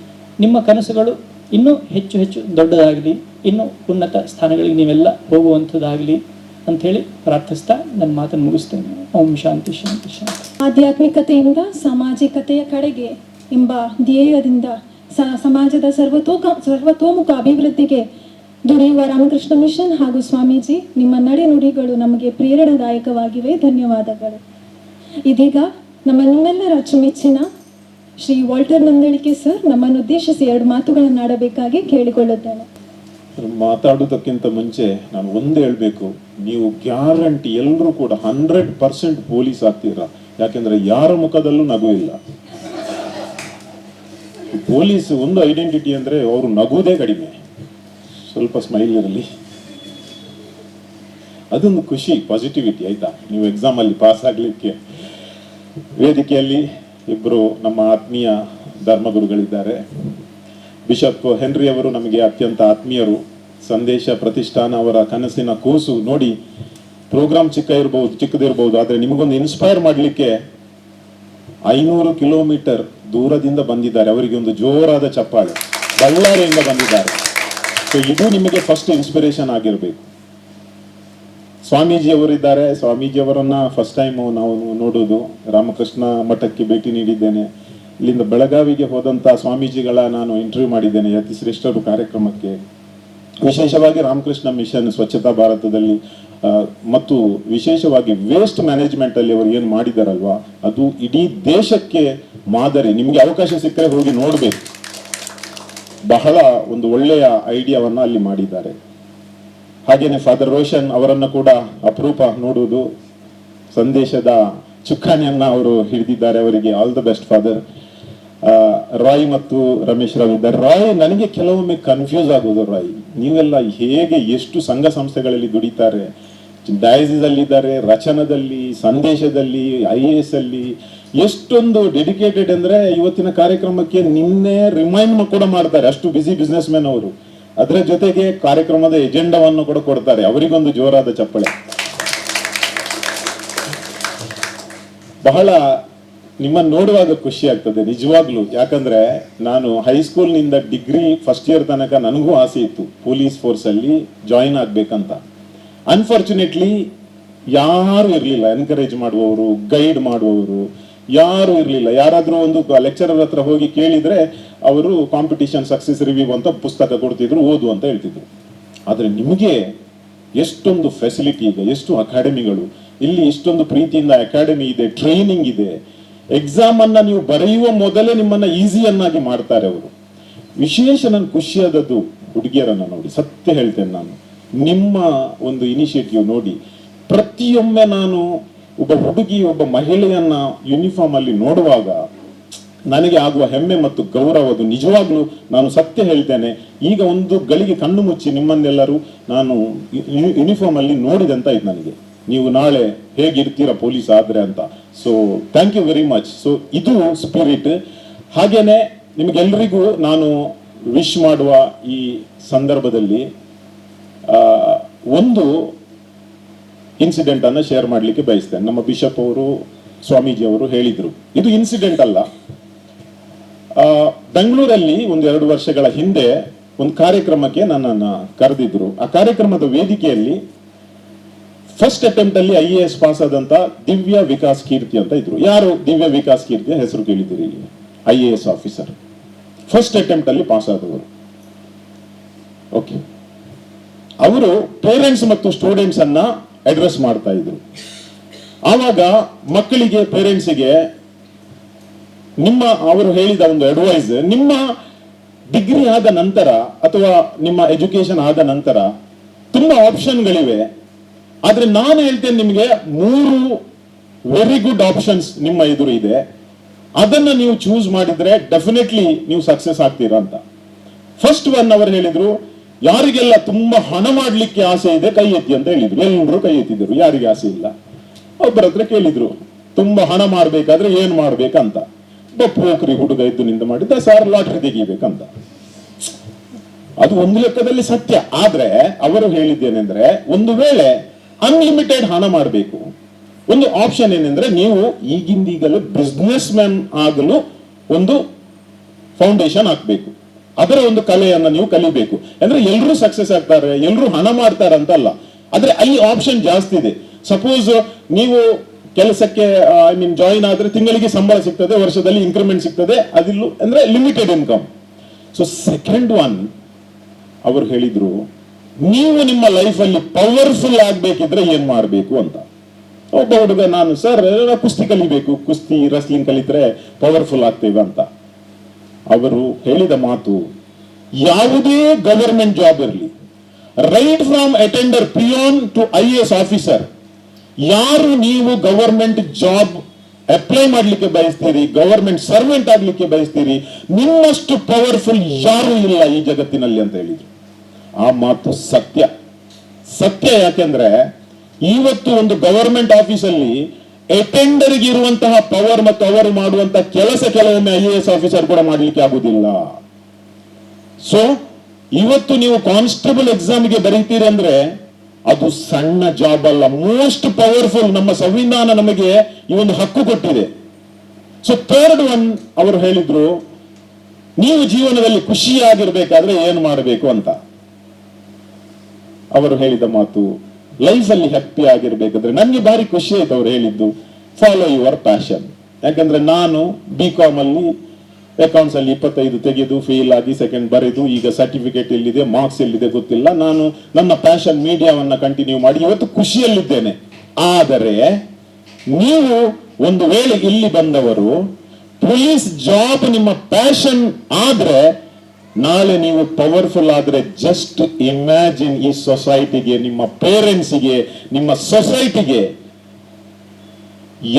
ನಿಮ್ಮ ಕನಸುಗಳು ಇನ್ನೂ ಹೆಚ್ಚು ಹೆಚ್ಚು ದೊಡ್ಡದಾಗಲಿ, ಇನ್ನೂ ಉನ್ನತ ಸ್ಥಾನಗಳಿಗೆ ನೀವೆಲ್ಲ ಹೋಗುವಂಥದ್ದಾಗಲಿ ಅಂಥೇಳಿ ಪ್ರಾರ್ಥಿಸ್ತಾ ನನ್ನ ಮಾತನ್ನು ಮುಗಿಸ್ತೇನೆ. ಓಂ ಶಾಂತಿ ಶಾಂತಿ ಶಾಂತಿ. ಆಧ್ಯಾತ್ಮಿಕತೆಯಿಂದ ಸಾಮಾಜಿಕತೆಯ ಕಡೆಗೆ ಎಂಬ ಧ್ಯೇಯದಿಂದ ಸಮಾಜದ ಸರ್ವತೋಮುಖ ಅಭಿವೃದ್ಧಿಗೆ ದುಡಿಯುವ ರಾಮಕೃಷ್ಣ ಮಿಷನ್ ಹಾಗೂ ಸ್ವಾಮೀಜಿ, ನಿಮ್ಮ ನಡೆನುಡಿಗಳು ನಮಗೆ ಪ್ರೇರಣಾದಾಯಕವಾಗಿವೆ. ಧನ್ಯವಾದಗಳು. ಇದೀಗ ನಿಮ್ಮೆಲ್ಲರ ಅಚ್ಚುಮೆಚ್ಚಿನ ಶ್ರೀ ವಾಲ್ಟರ್ ನಂದಳಿಕೆ ಸರ್ ನಮ್ಮನ್ನು ಉದ್ದೇಶಿಸಿ 2 ಮಾತುಗಳನ್ನು ಆಡಬೇಕಾಗಿ ಕೇಳಿಕೊಳ್ಳುತ್ತೇನೆ. ಮಾತಾಡೋದಕ್ಕಿಂತ ಮುಂಚೆ ನಾನು ಒಂದು ಹೇಳಬೇಕು, ನೀವು ಗ್ಯಾರಂಟಿ ಎಲ್ಲರೂ ಕೂಡ 100% ಪೊಲೀಸ್ ಆಗ್ತೀರಾ. ಯಾಕೆಂದ್ರೆ ಯಾರ ಮುಖದಲ್ಲೂ ನಗು ಇಲ್ಲ. ಪೊಲೀಸ್ ಒಂದು ಐಡೆಂಟಿಟಿ ಅಂದ್ರೆ ಅವರು ನಗುವುದೇ ಕಡಿಮೆ, ಸ್ವಲ್ಪ ಸ್ಮೈಲ್ ಇರಲಿ, ಅದೊಂದು ಖುಷಿ, ಪಾಸಿಟಿವಿಟಿ. ಆಯ್ತಾ, ನೀವು ಎಕ್ಸಾಮ್ ಅಲ್ಲಿ ಪಾಸ್ ಆಗ್ಲಿಕ್ಕೆ ವೇದಿಕೆಯಲ್ಲಿ ಇಬ್ಬರು ನಮ್ಮ ಆತ್ಮೀಯ ಧರ್ಮಗುರುಗಳಿದ್ದಾರೆ. ಬಿಷಪ್ ಹೆನ್ರಿ ಅವರು ನಮಗೆ ಅತ್ಯಂತ ಆತ್ಮೀಯರು. ಸಂದೇಶ ಪ್ರತಿಷ್ಠಾನ ಅವರ ಕನಸಿನ ಕೂಸು. ನೋಡಿ, ಪ್ರೋಗ್ರಾಮ್ ಚಿಕ್ಕದಿರ್ಬೋದು, ಆದರೆ ನಿಮಗೊಂದು ಇನ್ಸ್ಪೈರ್ ಮಾಡಲಿಕ್ಕೆ 500 ಕಿಲೋಮೀಟರ್ ದೂರದಿಂದ ಬಂದಿದ್ದಾರೆ. ಅವರಿಗೆ ಒಂದು ಜೋರಾದ ಚಪ್ಪಾಳೆ. ಬಳ್ಳಾರಿಯಿಂದ ಬಂದಿದ್ದಾರೆ. ಸೊ ಇದು ನಿಮಗೆ ಫಸ್ಟ್ ಇನ್ಸ್ಪಿರೇಷನ್ ಆಗಿರಬೇಕು. ಸ್ವಾಮೀಜಿ ಅವರಿದ್ದಾರೆ. ಸ್ವಾಮೀಜಿ ಅವರನ್ನ ಫಸ್ಟ್ ಟೈಮ್ ನಾವು ನೋಡೋದು. ರಾಮಕೃಷ್ಣ ಮಠಕ್ಕೆ ಭೇಟಿ ನೀಡಿದ್ದೇನೆ. ಇಲ್ಲಿಂದ ಬೆಳಗಾವಿಗೆ ಹೋದಂತ ಸ್ವಾಮೀಜಿಗಳ ನಾನು ಇಂಟರ್ವ್ಯೂ ಮಾಡಿದ್ದೇನೆ ಯತಿಶ್ರೇಷ್ಠರು ಕಾರ್ಯಕ್ರಮಕ್ಕೆ. ವಿಶೇಷವಾಗಿ ರಾಮಕೃಷ್ಣ ಮಿಷನ್ ಸ್ವಚ್ಛತಾ ಭಾರತದಲ್ಲಿ ಮತ್ತು ವಿಶೇಷವಾಗಿ ವೇಸ್ಟ್ ಮ್ಯಾನೇಜ್ಮೆಂಟ್ ಅಲ್ಲಿ ಅವರು ಏನು ಮಾಡಿದಾರಲ್ವಾ, ಅದು ಇಡೀ ದೇಶಕ್ಕೆ ಮಾದರಿ. ನಿಮಗೆ ಅವಕಾಶ ಸಿಕ್ಕರೆ ಹೋಗಿ ನೋಡ್ಬೇಕು. ಬಹಳ ಒಂದು ಒಳ್ಳೆಯ ಐಡಿಯಾವನ್ನ ಅಲ್ಲಿ ಮಾಡಿದ್ದಾರೆ. ಹಾಗೇನೆ ಫಾದರ್ ರೋಷನ್ ಅವರನ್ನ ಕೂಡ ಅಪರೂಪ ನೋಡುವುದು. ಸಂದೇಶದ ಚುಕ್ಕಾಣಿಯನ್ನ ಅವರು ಹಿಡಿದಿದ್ದಾರೆ. ಅವರಿಗೆ all the best father. Roy ಮತ್ತು ರಮೇಶ್ ರಾವ್ ಇದ್ದಾರೆ. ರಾಯ್ ನನಗೆ ಕೆಲವೊಮ್ಮೆ ಕನ್ಫ್ಯೂಸ್ ಆಗೋದು. ರಾಯ್, ನೀವೆಲ್ಲ ಹೇಗೆ ಎಷ್ಟು ಸಂಘ ಸಂಸ್ಥೆಗಳಲ್ಲಿ ದುಡಿತಾರೆ, ಡಯಾಸಿಸ್ ಅಲ್ಲಿ ಇದ್ದಾರೆ, ರಚನದಲ್ಲಿ, ಸಂದೇಶದಲ್ಲಿ, IAS ಅಲ್ಲಿ ಎಷ್ಟೊಂದು ಡೆಡಿಕೇಟೆಡ್ ಅಂದ್ರೆ ಇವತ್ತಿನ ಕಾರ್ಯಕ್ರಮಕ್ಕೆ ನಿನ್ನೆ ರಿಮೈಂಡ್ ಕೂಡ ಮಾಡ್ತಾರೆ. ಅಷ್ಟು ಬಿಸಿ ಬಿಸ್ನೆಸ್ ಮ್ಯಾನ್ ಅವರು. ಅದರ ಜೊತೆಗೆ ಕಾರ್ಯಕ್ರಮದ ಎಜೆಂಡಾವನ್ನು ಕೂಡ ಕೊಡ್ತಾರೆ. ಅವರಿಗೊಂದು ಜೋರಾದ ಚಪ್ಪಳೆ. ಬಹಳ ನಿಮ್ಮನ್ನು ನೋಡುವಾಗ ಖುಷಿ ಆಗ್ತದೆ ನಿಜವಾಗ್ಲೂ. ಯಾಕಂದ್ರೆ ನಾನು ಹೈಸ್ಕೂಲ್ನಿಂದ ಡಿಗ್ರಿ ಫಸ್ಟ್ ಇಯರ್ ತನಕ ನನಗೂ ಆಸೆ ಇತ್ತು ಪೊಲೀಸ್ ಫೋರ್ಸ್ ಅಲ್ಲಿ ಜಾಯಿನ್ ಆಗ್ಬೇಕಂತ. ಅನ್ಫಾರ್ಚುನೇಟ್ಲಿ ಯಾರು ಇರಲಿಲ್ಲ ಎನ್ಕರೇಜ್ ಮಾಡುವವರು, ಗೈಡ್ ಮಾಡುವವರು ಯಾರು ಇರಲಿಲ್ಲ. ಯಾರಾದ್ರೂ ಒಂದು ಲೆಕ್ಚರರ್ ಹತ್ರ ಹೋಗಿ ಕೇಳಿದ್ರೆ ಅವರು ಕಾಂಪಿಟಿಷನ್ ಸಕ್ಸಸ್ ರಿವ್ಯೂ ಅಂತ ಪುಸ್ತಕ ಕೊಡ್ತಿದ್ರು, ಓದು ಅಂತ ಹೇಳ್ತಿದ್ರು. ಆದ್ರೆ ನಿಮಗೆ ಎಷ್ಟೊಂದು ಫೆಸಿಲಿಟಿ ಇದೆ, ಎಷ್ಟು ಅಕಾಡೆಮಿಗಳು ಇಲ್ಲಿ, ಇಷ್ಟೊಂದು ಪ್ರೀತಿಯಿಂದ ಅಕಾಡೆಮಿ ಇದೆ, ಟ್ರೈನಿಂಗ್ ಇದೆ. ಎಕ್ಸಾಮ್ ಅನ್ನ ನೀವು ಬರೆಯುವ ಮೊದಲೇ ನಿಮ್ಮನ್ನ ಈಸಿಯನ್ನಾಗಿ ಮಾಡ್ತಾರೆ ಅವರು. ವಿಶೇಷ ನನ್ ಖುಷಿಯಾದದ್ದು ಹುಡುಗಿಯರನ್ನ ನೋಡಿ, ಸತ್ಯ ಹೇಳ್ತೇನೆ ನಾನು, ನಿಮ್ಮ ಒಂದು ಇನಿಷಿಯೇಟಿವ್ ನೋಡಿ. ಪ್ರತಿಯೊಮ್ಮೆ ನಾನು ಒಬ್ಬ ಹುಡುಗಿ, ಒಬ್ಬ ಮಹಿಳೆಯನ್ನ ಯೂನಿಫಾರ್ಮ್ ಅಲ್ಲಿ ನೋಡುವಾಗ ನನಗೆ ಆಗುವ ಹೆಮ್ಮೆ ಮತ್ತು ಗೌರವ, ಅದು ನಿಜವಾಗ್ಲೂ ನಾನು ಸತ್ಯ ಹೇಳ್ತೇನೆ. ಈಗ ಒಂದು ಗಳಿಗೆ ಕಣ್ಣು ಮುಚ್ಚಿ ನಿಮ್ಮನ್ನೆಲ್ಲರೂ ನಾನು ಯೂನಿಫಾರ್ಮ್ ಅಲ್ಲಿ ನೋಡಿದಂತ ಇದು ನನಗೆ. ನೀವು ನಾಳೆ ಹೇಗಿರ್ತೀರಾ ಪೊಲೀಸ್ ಆದ್ರೆ ಅಂತ. So thank you very much. So ಇದು ಸ್ಪಿರಿಟ್. ಹಾಗೇನೆ ನಿಮ್ಗೆಲ್ರಿಗೂ ನಾನು ವಿಶ್ ಮಾಡುವ ಈ ಸಂದರ್ಭದಲ್ಲಿ ಒಂದು ಇನ್ಸಿಡೆಂಟ್ ಅನ್ನ ಶೇರ್ ಮಾಡ್ಲಿಕ್ಕೆ ಬಯಸ್ತೇನೆ. ನಮ್ಮ ಬಿಷಪ್ ಅವರು, ಸ್ವಾಮೀಜಿ ಅವರು ಹೇಳಿದ್ರು, ಇದು ಇನ್ಸಿಡೆಂಟ್ ಅಲ್ಲ. ಬೆಂಗಳೂರಲ್ಲಿ 1-2 ವರ್ಷಗಳ ಹಿಂದೆ ಒಂದು ಕಾರ್ಯಕ್ರಮಕ್ಕೆ ನನ್ನನ್ನು ಕರೆದಿದ್ರು. ಆ ಕಾರ್ಯಕ್ರಮದ ವೇದಿಕೆಯಲ್ಲಿ ಫಸ್ಟ್ ಅಟೆಂಪ್ಟ್ ಅಲ್ಲಿ IAS ಪಾಸ್ ಆದಂತ ದಿವ್ಯ ವಿಕಾಸ್ ಕೀರ್ತಿ ಅಂತ ಇದ್ರು. ಯಾರು ದಿವ್ಯ ವಿಕಾಸ್ ಕೀರ್ತಿಯ ಹೆಸರು ಕೇಳಿದ್ದೀರಿ? IAS ಆಫೀಸರ್, ಫಸ್ಟ್ ಅಟೆಂಪ್ಟ್ ಅಲ್ಲಿ ಪಾಸ್ ಆದವರು. ಓಕೆ, ಅವರು ಪೇರೆಂಟ್ಸ್ ಮತ್ತು ಸ್ಟೂಡೆಂಟ್ಸ್ ಅನ್ನ ಅಡ್ರೆಸ್ ಮಾಡ್ತಾ ಇದ್ರು. ಆವಾಗ ಮಕ್ಕಳಿಗೆ, ಪೇರೆಂಟ್ಸಿಗೆ ಅವರು ಹೇಳಿದ ಒಂದು ಅಡ್ವೈಸ್, ನಿಮ್ಮ ಡಿಗ್ರಿ ಆದ ನಂತರ ಅಥವಾ ನಿಮ್ಮ ಎಜುಕೇಶನ್ ಆದ ನಂತರ ತುಂಬಾ ಆಪ್ಷನ್ಗಳಿವೆ. ಆದ್ರೆ ನಾನು ಹೇಳ್ತೇನೆ ನಿಮಗೆ 3 ವೆರಿ ಗುಡ್ ಆಪ್ಷನ್ಸ್ ನಿಮ್ಮ ಎದುರು ಇದೆ. ಅದನ್ನ ನೀವು ಚೂಸ್ ಮಾಡಿದ್ರೆ ಡೆಫಿನೆಟ್ಲಿ ನೀವು ಸಕ್ಸಸ್ ಆಗ್ತೀರಾ ಅಂತ. ಫಸ್ಟ್ ಒನ್ ಅವರು ಹೇಳಿದ್ರು, ಯಾರಿಗೆಲ್ಲ ತುಂಬಾ ಹಣ ಮಾಡ್ಲಿಕ್ಕೆ ಆಸೆ ಇದೆ ಕೈ ಎತ್ತಿ ಅಂತ ಹೇಳಿದ್ರು. ಎಲ್ಲರೂ ಕೈ ಎತ್ತಿದ್ರು. ಯಾರಿಗೆ ಆಸೆ ಇಲ್ಲ? ಒಬ್ಬರ ಹತ್ರ ಕೇಳಿದ್ರು, ತುಂಬಾ ಹಣ ಮಾಡ್ಬೇಕಾದ್ರೆ ಏನ್ ಮಾಡ್ಬೇಕಂತ. ಪೋಖ್ರಿ ಹುಡುಗ ಇದ್ದು ನಿಂದ ಮಾಡಿದ್ದ, ಸಾರ್ ಲಾಟ್ರಿ ತೆಗಿಬೇಕಂತ. ಅದು ಒಂದು ಲೆಕ್ಕದಲ್ಲಿ ಸತ್ಯ. ಆದ್ರೆ ಅವರು ಹೇಳಿದ್ದೇನೆಂದ್ರೆ, ಒಂದು ವೇಳೆ ಅನ್ಲಿಮಿಟೆಡ್ ಹಣ ಮಾಡಬೇಕು, ಒಂದು ಆಪ್ಷನ್ ಏನೆಂದ್ರೆ ನೀವು ಈಗಿಂದೀಗಲೇ ಬಿಸ್ನೆಸ್ ಮ್ಯಾನ್ ಆಗಲು ಒಂದು ಫೌಂಡೇಶನ್ ಹಾಕ್ಬೇಕು. ಅದರ ಒಂದು ಕಲೆಯನ್ನ ನೀವು ಕಲಿಬೇಕು. ಅಂದ್ರೆ ಎಲ್ಲರೂ ಸಕ್ಸಸ್ ಆಗ್ತಾರೆ, ಎಲ್ಲರೂ ಹಣ ಮಾಡ್ತಾರೆ ಅಂತ ಅಲ್ಲ. ಆದ್ರೆ ಅಲ್ಲಿ ಆಪ್ಷನ್ ಜಾಸ್ತಿ ಇದೆ. ಸಪೋಸ್ ನೀವು ಕೆಲಸಕ್ಕೆ ಜಾಯಿನ್ ಆದ್ರೆ ತಿಂಗಳಿಗೆ ಸಂಬಳ ಸಿಗ್ತದೆ, ವರ್ಷದಲ್ಲಿ ಇನ್ಕ್ರಿಮೆಂಟ್ ಸಿಗ್ತದೆ, ಅದಿಲ್ಲ ಅಂದ್ರೆ limited income. So second one ಅವರು ಹೇಳಿದ್ರು, ನೀವು ನಿಮ್ಮ ಲೈಫ್ ಅಲ್ಲಿ ಪವರ್ಫುಲ್ ಆಗ್ಬೇಕಿದ್ರೆ ಏನ್ ಮಾಡ್ಬೇಕು ಅಂತ. ಒಬ್ಬ ಹುಡುಗ, ನಾನು ಸರ್ ಕುಸ್ತಿ ಕಲಿಬೇಕು, ಕುಸ್ತಿ ರೆಸ್ಲಿಂಗ್ ಕಲಿತ್ರೆ ಪವರ್ಫುಲ್ ಆಗ್ತೇವೆ ಅಂತ. ಅವರು ಹೇಳಿದ ಮಾತು, ಯಾವುದೇ ಗವರ್ಮೆಂಟ್ ಜಾಬ್ ಇರಲಿ, right from attender, peon to IAS officer, ಯಾರು ನೀವು ಗವರ್ಮೆಂಟ್ ಜಾಬ್ ಅಪ್ಲೈ ಮಾಡ್ಲಿಕ್ಕೆ ಬಯಸ್ತೀರಿ, ಗವರ್ಮೆಂಟ್ ಸರ್ವೆಂಟ್ ಆಗ್ಲಿಕ್ಕೆ ಬಯಸ್ತೀರಿ, ನಿಮ್ಮಷ್ಟು ಪವರ್ಫುಲ್ ಯಾರು ಇಲ್ಲ ಈ ಜಗತ್ತಿನಲ್ಲಿ ಅಂತ ಹೇಳಿದ್ರು. ಆ ಮಾತು ಸತ್ಯ. ಸತ್ಯ ಯಾಕೆಂದ್ರೆ ಇವತ್ತು ಒಂದು ಗವರ್ಮೆಂಟ್ ಆಫೀಸಲ್ಲಿ ಅಟೆಂಡರ್ಗೆ ಇರುವಂತಹ ಪವರ್ ಮತ್ತು ಅವರು ಮಾಡುವಂತಹ ಕೆಲಸ ಕೆಲವೊಮ್ಮೆ IAS ಆಫೀಸರ್ ಕೂಡ ಮಾಡ್ಲಿಕ್ಕೆ ಆಗುದಿಲ್ಲ. ಸೊ ಇವತ್ತು ನೀವು ಕಾನ್ಸ್ಟೇಬಲ್ ಎಕ್ಸಾಮ್ಗೆ ಬರೀತೀರಿ ಅಂದ್ರೆ ಅದು ಸಣ್ಣ ಜಾಬ್ ಅಲ್ಲ, ಮೋಸ್ಟ್ ಪವರ್ಫುಲ್. ನಮ್ಮ ಸಂವಿಧಾನ ನಮಗೆ ಈ ಒಂದು ಹಕ್ಕು ಕೊಟ್ಟಿದೆ. ಸೊ ಥರ್ಡ್ ಒನ್ ಅವರು ಹೇಳಿದ್ರು, ನೀವು ಜೀವನದಲ್ಲಿ ಖುಷಿಯಾಗಿರ್ಬೇಕಾದ್ರೆ ಏನು ಮಾಡಬೇಕು ಅಂತ. ಅವರು ಹೇಳಿದ ಮಾತು, ಲೈಫ್ ಅಲ್ಲಿ ಹ್ಯಾಪಿ ಆಗಿರ್ಬೇಕಾದ್ರೆ, ನನಗೆ ಭಾರಿ ಖುಷಿ ಆಯ್ತು ಅವರು ಹೇಳಿದ್ದು, ಫಾಲೋ ಯುವರ್ ಪ್ಯಾಷನ್. ಯಾಕಂದ್ರೆ ನಾನು BCom ಅಲ್ಲಿ ಅಕೌಂಟ್ಸ್ ಅಲ್ಲಿ 25 ತೆಗೆದು ಫೇಲ್ ಆಗಿ ಸೆಕೆಂಡ್ ಬರೆದು ಈಗ ಸರ್ಟಿಫಿಕೇಟ್ ಎಲ್ಲಿದೆ, ಮಾರ್ಕ್ಸ್ ಎಲ್ಲಿದೆ ಗೊತ್ತಿಲ್ಲ. ನಾನು ನನ್ನ ಪ್ಯಾಷನ್ ಮೀಡಿಯಾವನ್ನ ಕಂಟಿನ್ಯೂ ಮಾಡಿ ಇವತ್ತು ಖುಷಿಯಲ್ಲಿದ್ದೇನೆ. ಆದರೆ ನೀವು ಒಂದು ವೇಳೆ ಇಲ್ಲಿ ಬಂದವರು ಪೊಲೀಸ್ ಜಾಬ್ ನಿಮ್ಮ ಪ್ಯಾಷನ್ ಆದ್ರೆ, ನಾಳೆ ನೀವು ಪವರ್ಫುಲ್ ಆದ್ರೆ, ಜಸ್ಟ್ ಇಮ್ಯಾಜಿನ್ ಈ ಸೊಸೈಟಿಗೆ, ನಿಮ್ಮ ಪೇರೆಂಟ್ಸಿಗೆ, ನಿಮ್ಮ ಸೊಸೈಟಿಗೆ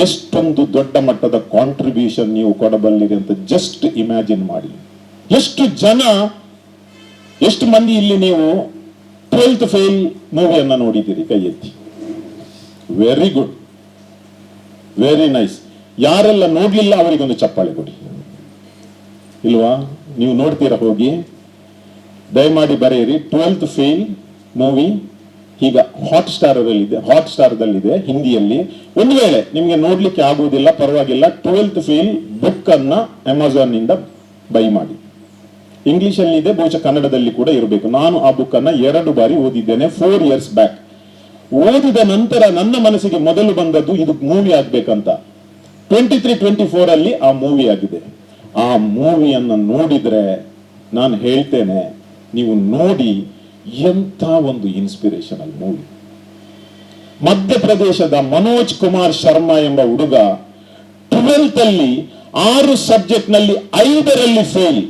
ಎಷ್ಟೊಂದು ದೊಡ್ಡ ಮಟ್ಟದ ಕಾಂಟ್ರಿಬ್ಯೂಷನ್ ನೀವು ಕೊಡಬಲ್ಲಿರಿ ಅಂತ ಜಸ್ಟ್ ಇಮ್ಯಾಜಿನ್ ಮಾಡಿ. ಎಷ್ಟು ಮಂದಿ ಇಲ್ಲಿ ನೀವು 12th ಫೇಲ್ ಮೂವಿಯನ್ನ ನೋಡಿದ್ದೀರಿ? ಕೈ ಎತ್ತಿ. Very good, very nice. ಯಾರೆಲ್ಲ ನೋಡ್ಲಿಲ್ಲ ಅವರಿಗೊಂದು ಚಪ್ಪಾಳೆ ಕೊಡಿ. ಇಲ್ವಾ? ನೀವು ನೋಡ್ತೀರಾ? ಹೋಗಿ ದಯಮಾಡಿ ಬರೆಯಿರಿ 12th ಫೇಲ್ ಮೂವಿ. ಈಗ ಹಾಟ್ಸ್ಟಾರ್ದಲ್ಲಿದೆ ಹಿಂದಿಯಲ್ಲಿ. ಒಂದು ವೇಳೆ ನಿಮಗೆ ನೋಡ್ಲಿಕ್ಕೆ ಆಗುವುದಿಲ್ಲ, ಪರವಾಗಿಲ್ಲ, 12th ಫೇಲ್ ಬುಕ್ ಅನ್ನ ಅಮೆಜಾನ್ ನಿಂದ ಬೈ ಮಾಡಿ. ಇಂಗ್ಲಿಷ್ ಅಲ್ಲಿ ಇದೆ, ಬಹುಶಃ ಕನ್ನಡದಲ್ಲಿ ಕೂಡ ಇರಬೇಕು. ನಾನು ಆ ಬುಕ್ ಅನ್ನ 2 ಬಾರಿ ಓದಿದ್ದೇನೆ 4 years ಬ್ಯಾಕ್. ಓದಿದ ನಂತರ ನನ್ನ ಮನಸ್ಸಿಗೆ ಮೊದಲು ಬಂದದ್ದು ಇದು ಮೂವಿ ಆಗ್ಬೇಕಂತ. 23-24 ಅಲ್ಲಿ ಆ ಮೂವಿ ಆಗಿದೆ. ಆ ಮೂವಿಯನ್ನ ನೋಡಿದ್ರೆ ನಾನು ಹೇಳ್ತೇನೆ, ನೀವು ನೋಡಿ, ಎಂಥ ಒಂದು ಇನ್ಸ್ಪಿರೇಷನಲ್ ಮೂವಿ. ಮಧ್ಯಪ್ರದೇಶದ ಮನೋಜ್ ಕುಮಾರ್ ಶರ್ಮಾ ಎಂಬ ಹುಡುಗ 12th ಅಲ್ಲಿ 6 ಸಬ್ಜೆಕ್ಟ್ ನಲ್ಲಿ 5ರಲ್ಲಿ ಫೇಲ್.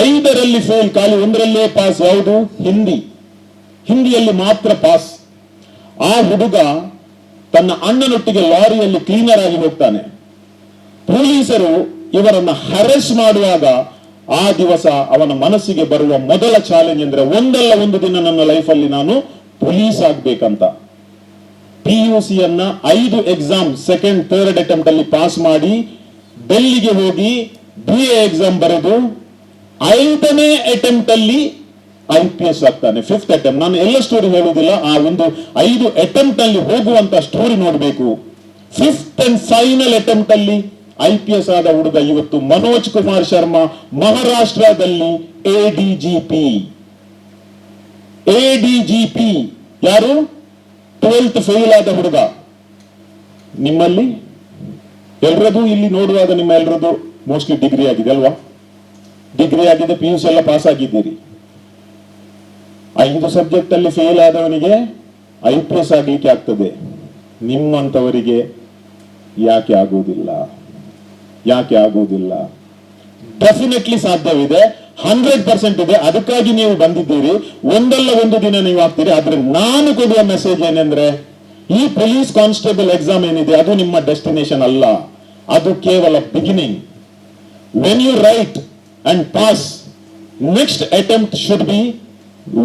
5ರಲ್ಲಿ ಫೇಲ್, ಖಾಲಿ 1ರಲ್ಲೇ ಪಾಸ್. ಯಾವುದು? ಹಿಂದಿಯಲ್ಲಿ ಮಾತ್ರ ಪಾಸ್. ಆ ಹುಡುಗ ತನ್ನ ಅಣ್ಣನೊಟ್ಟಿಗೆ ಲಾರಿಯಲ್ಲಿ ಕ್ಲೀನರ್ ಆಗಿ ಹೋಗ್ತಾನೆ. ಪೊಲೀಸರು ಇವರನ್ನ ಹರೆಸ್ಟ್ ಮಾಡುವಾಗ ಆ ದಿವಸ ಅವನ ಮನಸ್ಸಿಗೆ ಬರುವ ಮೊದಲ ಚಾಲೆಂಜ್ ಅಂದ್ರೆ, ಒಂದಲ್ಲ ಒಂದು ದಿನ ನನ್ನ ಲೈಫಲ್ಲಿ ನಾನು ಪೊಲೀಸ್ ಆಗ್ಬೇಕಂತ. PUCಯನ್ನ 5 ಎಕ್ಸಾಮ್ ಸೆಕೆಂಡ್ ಥರ್ಡ್ ಅಟೆಂಪ್ಟ್ ಅಲ್ಲಿ ಪಾಸ್ ಮಾಡಿ ಡೆಲ್ಲಿಗೆ ಹೋಗಿ BA ಎಕ್ಸಾಮ್ ಬರೆದು 5ನೇ ಅಟೆಂಪ್ಟ್ ಅಲ್ಲಿ IPS ಆಗ್ತಾನೆ. 5th attempt. ನಾನು ಎಲ್ಲ ಸ್ಟೋರಿ ಹೇಳುವುದಿಲ್ಲ, ಆ ಒಂದು 5 ಅಟೆಂಪ್ಟ್ ಅಲ್ಲಿ ಹೋಗುವಂತ ಸ್ಟೋರಿ ನೋಡಬೇಕು. 5th ಅಂಡ್ ಫೈನಲ್ ಅಟೆಂಪ್ಟ್ ಅಲ್ಲಿ IPS ಆದ ಹುಡುಗ ಇವತ್ತು ಮನೋಜ್ ಕುಮಾರ್ ಶರ್ಮಾ ಮಹಾರಾಷ್ಟ್ರದಲ್ಲಿ ADGP ಯಾರು 12th ಫೇಲ್ ಆದ ಹುಡುಗ. ನಿಮ್ಮಲ್ಲಿ ಎಲ್ಲರದು ಇಲ್ಲಿ ನೋಡುವಾಗ ನಿಮ್ಮ ಎಲ್ಲರದು ಮೋಸ್ಟ್ಲಿ ಡಿಗ್ರಿ ಆಗಿದೆ ಅಲ್ವಾ? ಡಿಗ್ರಿ ಆಗಿದೆ, PUC ಎಲ್ಲ ಪಾಸ್ ಆಗಿದ್ದೀರಿ. 5 ಸಬ್ಜೆಕ್ಟ್ ಅಲ್ಲಿ ಫೇಲ್ ಆದವನಿಗೆ IPS ಆಗ್ಲಿಕ್ಕೆ ಆಗ್ತದೆ, ನಿಮ್ಮಂತವರಿಗೆ ಯಾಕೆ ಆಗುವುದಿಲ್ಲ? ಯಾಕೆ ಆಗುವುದಿಲ್ಲ? ಡೆಫಿನೆಟ್ಲಿ ಸಾಧ್ಯವಿದೆ, 100% ಇದೆ. ಅದಕ್ಕಾಗಿ ನೀವು ಬಂದಿದ್ದೀರಿ. ಒಂದಲ್ಲ ಒಂದು ದಿನ ನೀವು ಆಗ್ತೀರಿ. ಆದ್ರೆ ನಾನು ಕೊಡುವ ಮೆಸೇಜ್ ಏನೆಂದ್ರೆ, ಈ ಪೊಲೀಸ್ ಕಾನ್ಸ್ಟೇಬಲ್ ಎಕ್ಸಾಮ್ ಏನಿದೆ ಅದು ನಿಮ್ಮ ಡೆಸ್ಟಿನೇಷನ್ ಅಲ್ಲ, ಅದು ಕೇವಲ beginning. When you write and pass, next attempt should be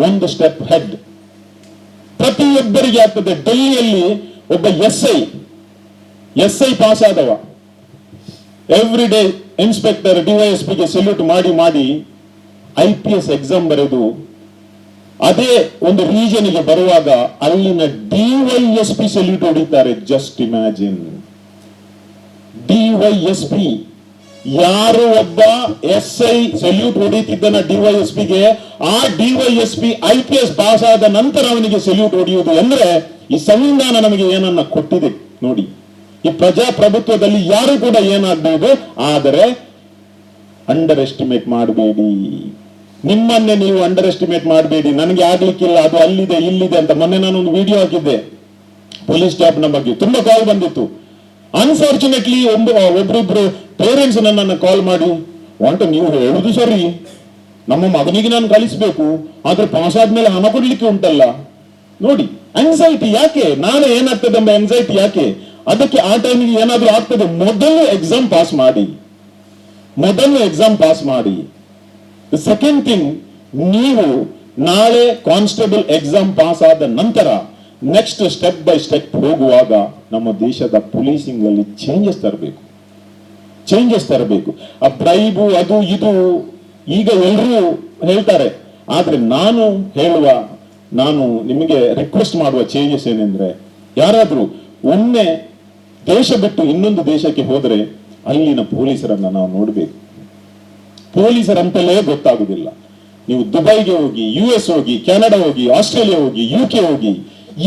ಒಂದು ಸ್ಟೆಪ್ ಹೆಡ್. ಪ್ರತಿಯೊಬ್ಬರಿಗೆ ಆಗ್ತದೆ. ಡೆಲ್ಲಿಯಲ್ಲಿ ಒಬ್ಬ SI ಪಾಸ್ ಆದವ, ಎವ್ರಿ ಡೇ ಇನ್ಸ್ಪೆಕ್ಟರ್ DYSP ಗೆ ಸಲ್ಯೂಟ್ ಮಾಡಿ ಮಾಡಿ IPS ಎಕ್ಸಾಮ್ ಬರೆದು ಅದೇ ಒಂದು ರೀಜನ್ಗೆ ಬರುವಾಗ ಅಲ್ಲಿನ DYSP ಸಲ್ಯೂಟ್ ಹೊಡಿತಾರೆ. ಜಸ್ಟ್ ಇಮ್ಯಾಜಿನ್, DYSP ಯಾರು ಒಬ್ಬ SI ಸಲ್ಯೂಟ್ ಹೊಡಿತಿದ್ದನ DYSP ಗೆ, ಆ DYSP IPS ಪಾಸ್ ಆದ ನಂತರ ಅವನಿಗೆ ಸಲ್ಯೂಟ್ ಹೊಡೆಯುವುದು ಅಂದ್ರೆ ಈ ಸಂವಿಧಾನ ನಮಗೆ ಏನನ್ನ ಕೊಟ್ಟಿದೆ ನೋಡಿ. ಈ ಪ್ರಜಾಪ್ರಭುತ್ವದಲ್ಲಿ ಯಾರು ಕೂಡ ಏನಾಗಬಹುದು, ಆದರೆ ಅಂಡರ್ ಎಸ್ಟಿಮೇಟ್ ಮಾಡಬೇಡಿ. ನಿಮ್ಮನ್ನೇ ನೀವು ಅಂಡರ್ ಎಸ್ಟಿಮೇಟ್ ಮಾಡಬೇಡಿ. ನನಗೆ ಆಗ್ಲಿಕ್ಕಿಲ್ಲ, ಅದು ಅಲ್ಲಿದೆ ಇಲ್ಲಿದೆ ಅಂತ. ಮೊನ್ನೆ ನಾನು ಒಂದು ವಿಡಿಯೋ ಹಾಕಿದ್ದೆ ಪೊಲೀಸ್ ಸ್ಟಾಫ್ ನ ಬಗ್ಗೆ, ತುಂಬಾ ಕಾಲ್ ಬಂದಿತ್ತು. ಅನ್ಫಾರ್ಚುನೇಟ್ಲಿ ಒಬ್ರಿಬ್ರು ಪೇರೆಂಟ್ಸ್ ನನ್ನನ್ನು ಕಾಲ್ ಮಾಡಿ, ನೀವು ಹೇಳುದು ಸರಿ, ನಮ್ಮ ಮಗನಿಗೆ ನಾನು ಕಳಿಸ್ಬೇಕು, ಆದ್ರೆ ಪಾಸ್ ಆದ್ಮೇಲೆ ಹಣ ಕೊಡ್ಲಿಕ್ಕೆ ಉಂಟಲ್ಲ. ನೋಡಿ, ಆಂಗ್ಸೈಟಿ ಯಾಕೆ? ನಾಳೆ ಏನಾಗ್ತದೆ ಎಂಬ ಆಂಗ್ಸೈಟಿ ಯಾಕೆ? ಅದಕ್ಕೆ ಆ ಟೈಮಿಗೆ ಏನಾದ್ರೂ ಆಗ್ತದೆ, ಮೊದಲು ಎಕ್ಸಾಮ್ ಪಾಸ್ ಮಾಡಿ. ಸೆಕೆಂಡ್ ಥಿಂಗ್, ನೀವು ನಾಳೆ ಕಾನ್ಸ್ಟೇಬಲ್ ಎಕ್ಸಾಮ್ ಪಾಸ್ ಆದ ನಂತರ ನೆಕ್ಸ್ಟ್ ಸ್ಟೆಪ್ ಬೈ ಸ್ಟೆಪ್ ಹೋಗುವಾಗ ನಮ್ಮ ದೇಶದ ಪೊಲೀಸಿಂಗ್ ಅಲ್ಲಿ ಚೇಂಜಸ್ ತರಬೇಕು. ಆ ಬ್ರೈಬು ಅದು ಇದು ಈಗ ಎಲ್ಲರೂ ಹೇಳ್ತಾರೆ, ಆದ್ರೆ ನಾನು ನಿಮಗೆ ರಿಕ್ವೆಸ್ಟ್ ಮಾಡುವ ಚೇಂಜಸ್ ಏನೆಂದ್ರೆ, ಯಾರಾದ್ರೂ ಒಮ್ಮೆ ದೇಶ ಬಿಟ್ಟು ಇನ್ನೊಂದು ದೇಶಕ್ಕೆ ಹೋದ್ರೆ ಅಲ್ಲಿನ ಪೊಲೀಸರನ್ನ ನಾವು ನೋಡ್ಬೇಕು. ಪೊಲೀಸರಂತಲೇ ಗೊತ್ತಾಗುದಿಲ್ಲ. ನೀವು ದುಬೈಗೆ ಹೋಗಿ, US ಹೋಗಿ, ಕೆನಡಾ ಹೋಗಿ, ಆಸ್ಟ್ರೇಲಿಯಾ ಹೋಗಿ, UK ಹೋಗಿ,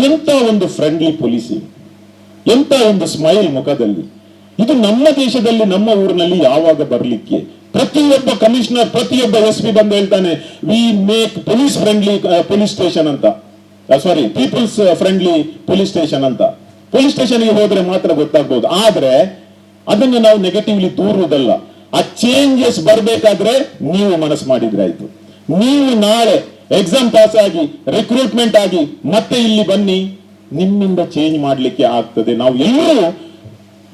ಎಂತ ಒಂದು ಫ್ರೆಂಡ್ಲಿ ಪೊಲೀಸಿಂಗ್, ಎಂತ ಒಂದು ಸ್ಮೈಲ್ ಮುಖದಲ್ಲಿ. ಇದು ನಮ್ಮ ದೇಶದಲ್ಲಿ, ನಮ್ಮ ಊರಿನಲ್ಲಿ ಯಾವಾಗ ಬರ್ಲಿಕ್ಕೆ? ಪ್ರತಿಯೊಬ್ಬ ಕಮಿಷನರ್, ಪ್ರತಿಯೊಬ್ಬ SP ಬಂದು ಹೇಳ್ತಾನೆ, we make police friendly police station ಅಂತ, ಸಾರಿ ಪೀಪಲ್ಸ್ ಫ್ರೆಂಡ್ಲಿ ಪೊಲೀಸ್ ಸ್ಟೇಷನ್ ಅಂತ. ಪೊಲೀಸ್ ಸ್ಟೇಷನ್ಗೆ ಹೋದ್ರೆ ಮಾತ್ರ ಗೊತ್ತಾಗ್ಬಹುದು. ಆದ್ರೆ ಅದನ್ನು ನಾವು ನೆಗೆಟಿವ್ಲಿ ದೂರುವುದಲ್ಲ. ಆ ಚೇಂಜಸ್ ಬರ್ಬೇಕಾದ್ರೆ ನೀವು ಮನಸ್ಸು ಮಾಡಿದ್ರೆ ಆಯ್ತು. ನೀವು ನಾಳೆ ಎಕ್ಸಾಮ್ ಪಾಸ್ ಆಗಿ ರಿಕ್ರೂಟ್ಮೆಂಟ್ ಆಗಿ ಮತ್ತೆ ಇಲ್ಲಿ ಬನ್ನಿ, ನಿಮ್ಮಿಂದ ಚೇಂಜ್ ಮಾಡ್ಲಿಕ್ಕೆ ಆಗ್ತದೆ. ನಾವು ಎಲ್ಲರೂ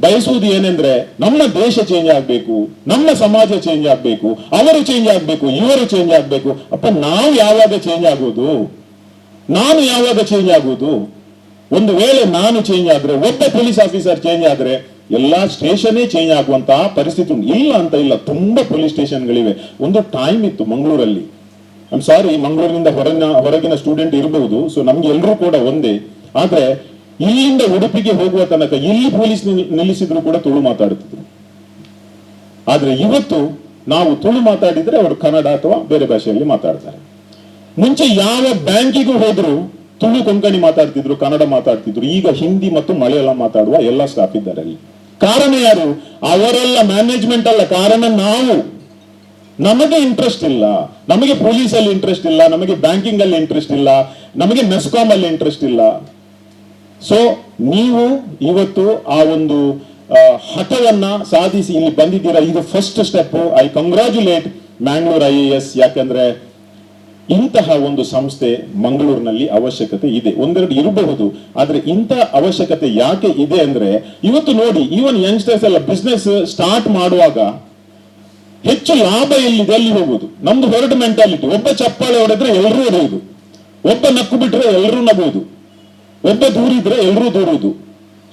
ಬಯಸುವುದು ಏನೆಂದ್ರೆ, ನಮ್ಮ ದೇಶ ಚೇಂಜ್ ಆಗ್ಬೇಕು, ನಮ್ಮ ಸಮಾಜ ಚೇಂಜ್ ಆಗ್ಬೇಕು, ಅವರು ಚೇಂಜ್ ಆಗ್ಬೇಕು, ಇವರು ಚೇಂಜ್ ಆಗ್ಬೇಕು. ಅಪ್ಪ, ನಾವು ಯಾವಾಗ ಚೇಂಜ್ ಆಗೋದು? ನಾನು ಯಾವಾಗ ಚೇಂಜ್ ಆಗೋದು? ಒಂದು ವೇಳೆ ನಾನು ಚೇಂಜ್ ಆದ್ರೆ, ಒಬ್ಬ ಪೊಲೀಸ್ ಆಫೀಸರ್ ಚೇಂಜ್ ಆದ್ರೆ ಎಲ್ಲಾ ಸ್ಟೇಷನ್ನೇ ಚೇಂಜ್ ಆಗುವಂತಹ ಪರಿಸ್ಥಿತಿ ಉಂಟು. ಇಲ್ಲ ಅಂತ ಇಲ್ಲ, ತುಂಬಾ ಪೊಲೀಸ್ ಸ್ಟೇಷನ್ಗಳಿವೆ. ಒಂದು ಟೈಮ್ ಇತ್ತು ಮಂಗಳೂರಲ್ಲಿ, ಐಮ್ ಸಾರಿ, ಮಂಗಳೂರಿನಿಂದ ಹೊರಗಿನ ಸ್ಟೂಡೆಂಟ್ ಇರಬಹುದು, ಸೊ ನಮ್ಗೆ ಎಲ್ಲರೂ ಕೂಡ ಒಂದೇ. ಆದ್ರೆ ಇಲ್ಲಿಂದ ಉಡುಪಿಗೆ ಹೋಗುವ ತನಕ ಇಲ್ಲಿ ಪೊಲೀಸ್ ನಿಲ್ಲಿಸಿದ್ರು ಕೂಡ ತುಳು ಮಾತಾಡುತ್ತಿದ್ರು. ಆದ್ರೆ ಇವತ್ತು ನಾವು ತುಳು ಮಾತಾಡಿದ್ರೆ ಅವರು ಕನ್ನಡ ಅಥವಾ ಬೇರೆ ಭಾಷೆಯಲ್ಲಿ ಮಾತಾಡ್ತಾರೆ. ಮುಂಚೆ ಯಾವ ಬ್ಯಾಂಕಿಗೂ ಹೋದ್ರು ತುಳು ಕೊಂಕಣಿ ಮಾತಾಡ್ತಿದ್ರು, ಕನ್ನಡ ಮಾತಾಡ್ತಿದ್ರು. ಈಗ ಹಿಂದಿ ಮತ್ತು ಮಲಯಾಳಂ ಮಾತಾಡುವ ಎಲ್ಲ ಸ್ಟಾಫ್ ಇದ್ದಾರೆ ಅಲ್ಲಿ. ಕಾರಣ ಯಾರು? ಅವರೆಲ್ಲ ಮ್ಯಾನೇಜ್ಮೆಂಟ್ ಅಲ್ಲ, ಕಾರಣ ನಾವು. ನಮಗೆ ಇಂಟ್ರೆಸ್ಟ್ ಇಲ್ಲ, ನಮಗೆ ಪೊಲೀಸಲ್ಲಿ ಇಂಟ್ರೆಸ್ಟ್ ಇಲ್ಲ, ನಮಗೆ ಬ್ಯಾಂಕಿಂಗ್ ಅಲ್ಲಿ ಇಂಟ್ರೆಸ್ಟ್ ಇಲ್ಲ, ನಮಗೆ ಮೆಸ್ಕಾಂ ಅಲ್ಲಿ ಇಂಟ್ರೆಸ್ಟ್ ಇಲ್ಲ. ಸೊ ನೀವು ಇವತ್ತು ಆ ಒಂದು ಹಠವನ್ನ ಸಾಧಿಸಿ ಇಲ್ಲಿ ಬಂದಿದ್ದೀರಾ. ಇದು first step. I congratulate Mangalore IAS. ಯಾಕಂದ್ರೆ ಇಂತಹ ಒಂದು ಸಂಸ್ಥೆ ಮಂಗಳೂರಿನಲ್ಲಿ ಅವಶ್ಯಕತೆ ಇದೆ. ಒಂದೆರಡು ಇರಬಹುದು, ಆದ್ರೆ ಇಂಥ ಅವಶ್ಯಕತೆ ಯಾಕೆ ಇದೆ ಅಂದ್ರೆ, ಇವತ್ತು ನೋಡಿ, ಈವನ್ ಯಂಗ್ಸ್ಟರ್ಸ್ ಎಲ್ಲ ಬಿಸ್ನೆಸ್ ಸ್ಟಾರ್ಟ್ ಮಾಡುವಾಗ ಹೆಚ್ಚು ಲಾಭ ಎಲ್ಲಿದೆ ಅಲ್ಲಿ ಹೋಗುದು. ನಮ್ದು ಹೊರಟು ಮೆಂಟಾಲಿಟಿ. ಒಬ್ಬ ಚಪ್ಪಾಳೆ ಹೊಡೆದ್ರೆ ಎಲ್ಲರೂ ಹೊಡೆಯುವುದು, ಒಬ್ಬ ನಕ್ಕು ಬಿಟ್ರೆ ಎಲ್ಲರೂ ನಗುವುದು. ಒಬ್ಬ ದೂರಿದ್ರೆ ಎಲ್ಲರೂ ದೂರುದು.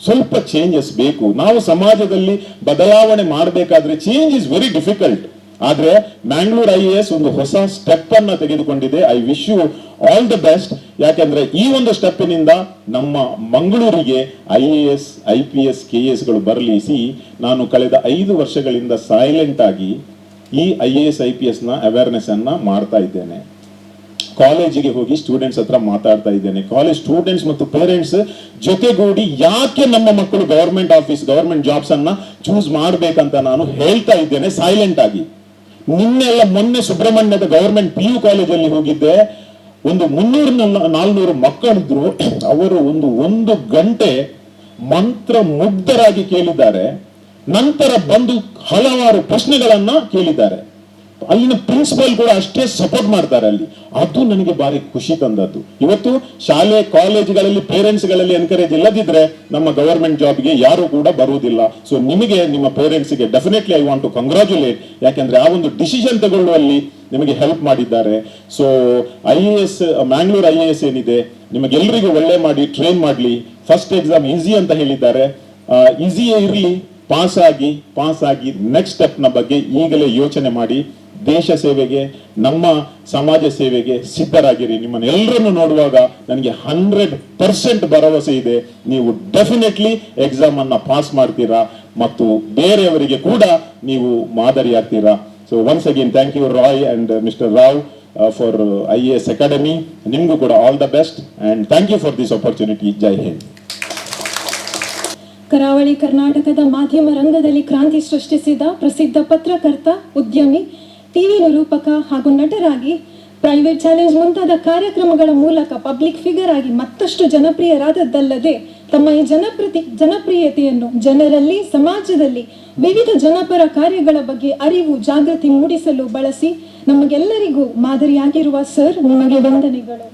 ಸ್ವಲ್ಪ ಚೇಂಜಸ್ ಬೇಕು. ನಾವು ಸಮಾಜದಲ್ಲಿ ಬದಲಾವಣೆ ಮಾಡಬೇಕಾದ್ರೆ ಚೇಂಜ್ ಇಸ್ ವೆರಿ ಡಿಫಿಕಲ್ಟ್. ಆದ್ರೆ ಮ್ಯಾಂಗ್ಳೂರ್ IAS ಒಂದು ಹೊಸ ಸ್ಟೆಪ್ ಅನ್ನ ತೆಗೆದುಕೊಂಡಿದೆ. I wish you all the best. ಯಾಕೆಂದ್ರೆ ಈ ಒಂದು ಸ್ಟೆಪ್ಪಿನಿಂದ ನಮ್ಮ ಮಂಗಳೂರಿಗೆ IAS, IPS, KS ಗಳು ಬರಲಿ. ನಾನು ಕಳೆದ 5 ವರ್ಷಗಳಿಂದ ಸೈಲೆಂಟ್ ಆಗಿ ಈ IAS, IPS ನ ಅವೇರ್ನೆಸ್ ಅನ್ನ ಮಾಡ್ತಾ ಇದ್ದೇನೆ. ಕಾಲೇಜಿಗೆ ಹೋಗಿ ಸ್ಟೂಡೆಂಟ್ಸ್ ಹತ್ರ ಮಾತಾಡ್ತಾ ಇದ್ದೇನೆ. ಕಾಲೇಜ್ ಸ್ಟೂಡೆಂಟ್ಸ್ ಮತ್ತು ಪೇರೆಂಟ್ಸ್ ಜೊತೆಗೂಡಿ ಯಾಕೆ ನಮ್ಮ ಮಕ್ಕಳು ಗವರ್ಮೆಂಟ್ ಆಫೀಸ್, ಗವರ್ಮೆಂಟ್ ಜಾಬ್ಸ್ ಅನ್ನ ಚೂಸ್ ಮಾಡ್ಬೇಕಂತ ನಾನು ಹೇಳ್ತಾ ಇದ್ದೇನೆ ಸೈಲೆಂಟ್ ಆಗಿ. ಮೊನ್ನೆ ಸುಬ್ರಹ್ಮಣ್ಯದ ಗವರ್ಮೆಂಟ್ PU ಕಾಲೇಜಲ್ಲಿ ಹೋಗಿದ್ದೆ. ಒಂದು 300-400 ಮಕ್ಕಳಿದ್ರು. ಅವರು ಒಂದು ಗಂಟೆ ಮಂತ್ರ ಮುಗ್ಧರಾಗಿ ಕೇಳಿದ್ದಾರೆ. ನಂತರ ಬಂದು ಹಲವಾರು ಪ್ರಶ್ನೆಗಳನ್ನ ಕೇಳಿದ್ದಾರೆ. ಅಲ್ಲಿನ ಪ್ರಿನ್ಸಿಪಲ್ ಕೂಡ ಅಷ್ಟೇ ಸಪೋರ್ಟ್ ಮಾಡ್ತಾರೆ ಅಲ್ಲಿ. ಅದು ನನಗೆ ಬಾರಿ ಖುಷಿ ತಂದದ್ದು. ಇವತ್ತು ಶಾಲೆ ಕಾಲೇಜುಗಳಲ್ಲಿ ಪೇರೆಂಟ್ಸ್ ಗಳಲ್ಲಿ ಎನ್ಕರೇಜ್ ಇಲ್ಲದಿದ್ರೆ ನಮ್ಮ ಗವರ್ಮೆಂಟ್ ಜಾಬ್ಗೆ ಯಾರು ಕೂಡ ಬರುವುದಿಲ್ಲ. ಸೊ ನಿಮಗೆ, ನಿಮ್ಮ ಪೇರೆಂಟ್ಸ್ಗೆ definitely I want to congratulate. ಯಾಕೆಂದ್ರೆ ಆ ಒಂದು ಡಿಸಿಷನ್ ತಗೊಳ್ಳುವಲ್ಲಿ ನಿಮಗೆ ಹೆಲ್ಪ್ ಮಾಡಿದ್ದಾರೆ. ಸೊ IAS, ಮ್ಯಾಂಗ್ಳೂರ್ IAS ಏನಿದೆ, ನಿಮಗೆಲ್ಲರಿಗೂ ಒಳ್ಳೆ ಮಾಡಿ ಟ್ರೈನ್ ಮಾಡಲಿ. ಫಸ್ಟ್ ಎಕ್ಸಾಮ್ ಈಸಿ ಅಂತ ಹೇಳಿದ್ದಾರೆ. ಈಸಿಯೇ ಇರಲಿ. ಪಾಸ್ ಆಗಿ ನೆಕ್ಸ್ಟ್ ಸ್ಟೆಪ್ ನ ಬಗ್ಗೆ ಈಗಲೇ ಯೋಚನೆ ಮಾಡಿ. ದೇಶ ಸೇವೆಗೆ, ನಮ್ಮ ಸಮಾಜ ಸೇವೆಗೆ ಸಿದ್ಧರಾಗಿರಿ. ನಿಮ್ಮನ್ನು ಎಲ್ಲರನ್ನು ನೋಡುವಾಗ ನನಗೆ 100% ಭರವಸೆ ಇದೆ. ನೀವು ಡೆಫಿನೆಟ್ಲಿ ಎಕ್ಸಾಮ್ ಅನ್ನ ಪಾಸ್ ಮಾಡ್ತೀರಾ ಮತ್ತು ಬೇರೆಯವರಿಗೆ ಕೂಡ ನೀವು ಮಾದರಿಯಾಗ್ತೀರಾ. So once again thank you Rai and mister Rao for IAS academy. ನಿಮಗೂ ಕೂಡ all the best and thank you for this opportunity. ಜೈ ಹಿಂದ್. ಕರಾವಳಿ ಕರ್ನಾಟಕದ ಮಾಧ್ಯಮ ರಂಗದಲ್ಲಿ ಕ್ರಾಂತಿ ಸೃಷ್ಟಿಸಿದ ಪ್ರಸಿದ್ಧ ಪತ್ರಕರ್ತ, ಉದ್ಯಮಿ, ಟಿವಿ ನಿರೂಪಕ ಹಾಗೂ ನಟರಾಗಿ ಪ್ರೈವೇಟ್ ಚಾಲೆಂಜ್ ಮುಂತಾದ ಕಾರ್ಯಕ್ರಮಗಳ ಮೂಲಕ ಪಬ್ಲಿಕ್ ಫಿಗರ್ ಆಗಿ ಮತ್ತಷ್ಟು ಜನಪ್ರಿಯರಾದದ್ದಲ್ಲದೆ ತಮ್ಮ ಈ ಜನಪ್ರಿಯತೆಯನ್ನು ಜನರಲ್ಲಿ, ಸಮಾಜದಲ್ಲಿ ವಿವಿಧ ಜನಪರ ಕಾರ್ಯಗಳ ಬಗ್ಗೆ ಅರಿವು, ಜಾಗೃತಿ ಮೂಡಿಸಲು ಬಳಸಿ ನಮಗೆಲ್ಲರಿಗೂ ಮಾದರಿಯಾಗಿರುವ ಸರ್, ನಿಮಗೆ ವಂದನೆಗಳು.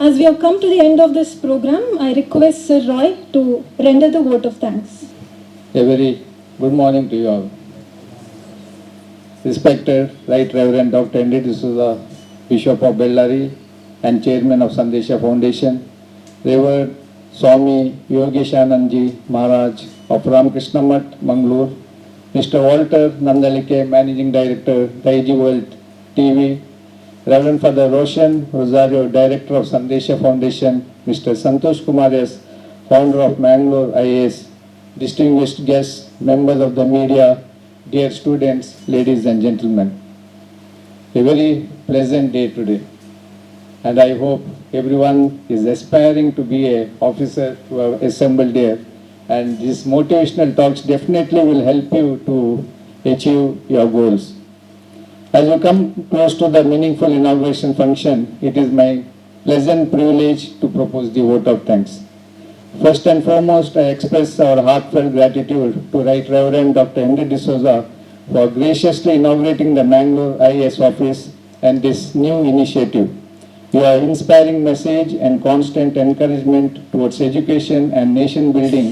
As we have come to the end of this program, I request Sir Roy to render the vote of thanks. A very good morning to you all. Respected Right Reverend Dr. Henry D'Souza, Bishop of Bellary and Chairman of Sandesha Foundation, Revered Swami Yogeshananji Maharaj of Ramakrishna Math, Mangalore, Mr. Walter Nandalike, Managing Director, Daiji World TV, Reverend Father Roshan Rosario, Director of Sandesha Foundation, Mr. Santosh Kumar S, Founder of Mangalore IAS, distinguished guests, members of the media, dear students, ladies and gentlemen. A very pleasant day today, and I hope everyone is aspiring to be an officer who have assembled here, and these motivational talks definitely will help you to achieve your goals. As you come close to the meaningful inauguration function, it is my pleasant privilege to propose the vote of thanks. First and foremost, I express our heartfelt gratitude to Right Reverend Dr. Henry D'Souza for graciously inaugurating the Mangalore IAS office and this new initiative. Your inspiring message and constant encouragement towards education and nation building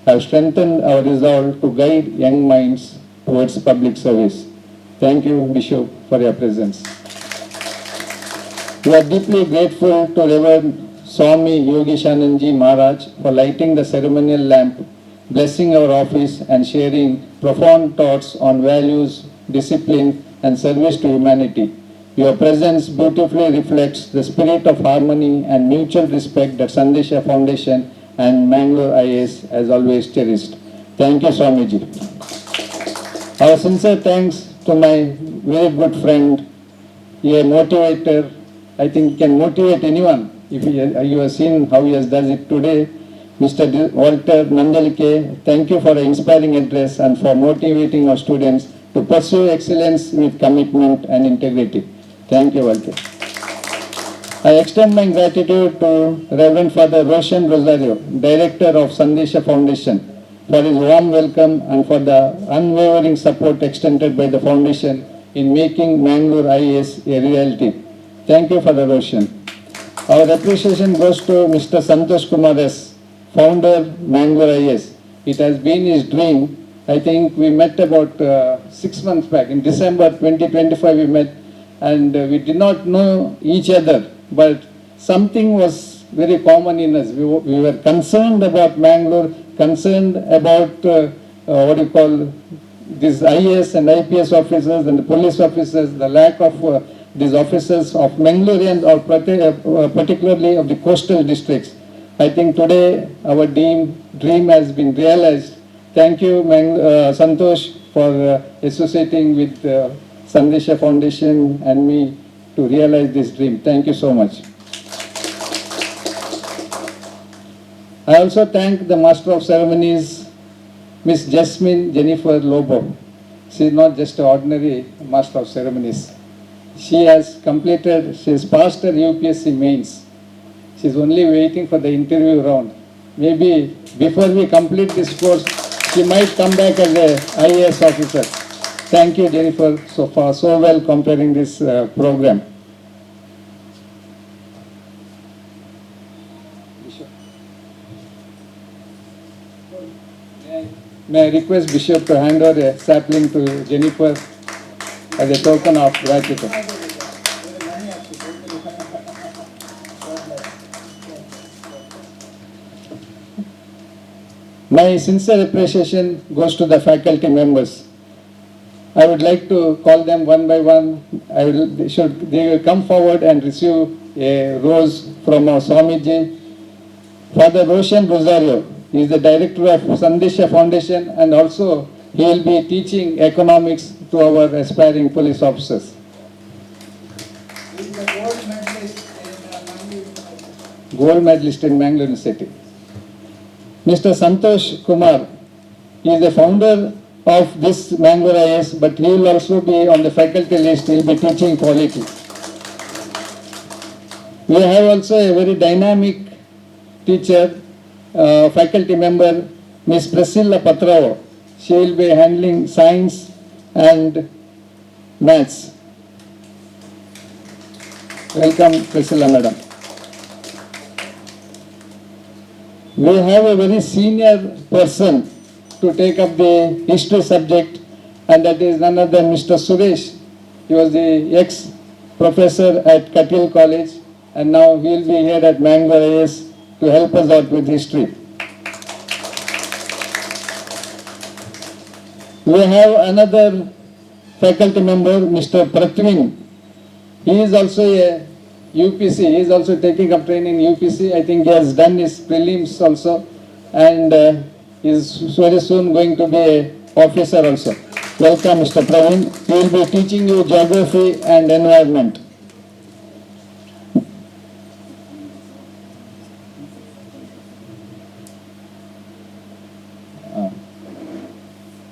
have strengthened our resolve to guide young minds towards public service. Thank you, Bishop, for your presence. We are deeply grateful to Reverend Swami Yogeshananji Maharaj for lighting the ceremonial lamp, blessing our office and sharing profound thoughts on values, discipline and service to humanity. Your presence beautifully reflects the spirit of harmony and mutual respect that Sandesha Foundation and Mangalore IAS has always cherished. Thank you, Swamiji. Our sincere thanks to my very good friend, a motivator. I think he can motivate anyone. If you have seen how he has done it today, Mr. Walter Nandalike, thank you for an inspiring address and for motivating our students to pursue excellence with commitment and integrity. Thank you, Walter. I extend my gratitude to Reverend Father Roshan Rosario, Director of Sandesha Foundation, for his warm welcome and for the unwavering support extended by the foundation in making Mangalore IAS a reality. Thank you, Father Roshan. Our appreciation goes to Mr. Santosh Kumar S, Founder Mangalore IAS. It has been his dream. I think we met about 6 months back. In December 2025 we met, and we did not know each other, but something was very common in us. We were concerned about Mangalore, concerned about what you call these IAS and IPS officers and the police officers, the lack of these officers of Mangaloreans or particularly of the coastal districts. I think today our dream has been realized. Thank you, Santosh, for associating with Sandesha Foundation and me to realize this dream. Thank you so much. I also thank the Master of Ceremonies, Miss Jasmine Jennifer Lobo. She is not just an ordinary Master of Ceremonies. She has passed her UPSC mains. She is only waiting for the interview round. Maybe before we complete this course, she might come back as a IAS officer. Thank you, Jennifer, so far, so well comparing this program. May I request Bishop to hand over a sapling to Jennifer as a token of gratitude. My sincere appreciation goes to the faculty members. I would like to call them one by one. They will come forward and receive a rose from our Swamiji. Father Roshan Rosario, he is the director of Sandesha Foundation, and also he will be teaching economics to our aspiring police officers. He is the gold medalist in Mangalore University. Mr. Santosh Kumar, he is the founder of this Mangalore IAS, but he will also be on the faculty list. He will be teaching quality. We have also a very dynamic teacher, faculty member, Ms. Priscilla Patrao. She will be handling science and maths. Welcome, Priscilla Madam. We have a very senior person to take up the history subject, and that is none other than Mr. Suresh. He was the ex-professor at Katil College, and now he will be here at Mangalore IAS to help us out with history. We have another faculty member, Mr. Pratvin. He is also a UPC. He is also taking up training in UPC. I think he has done his prelims also, and he is very soon going to be an officer also. Welcome, Mr. Praveen. He will be teaching you geography and environment.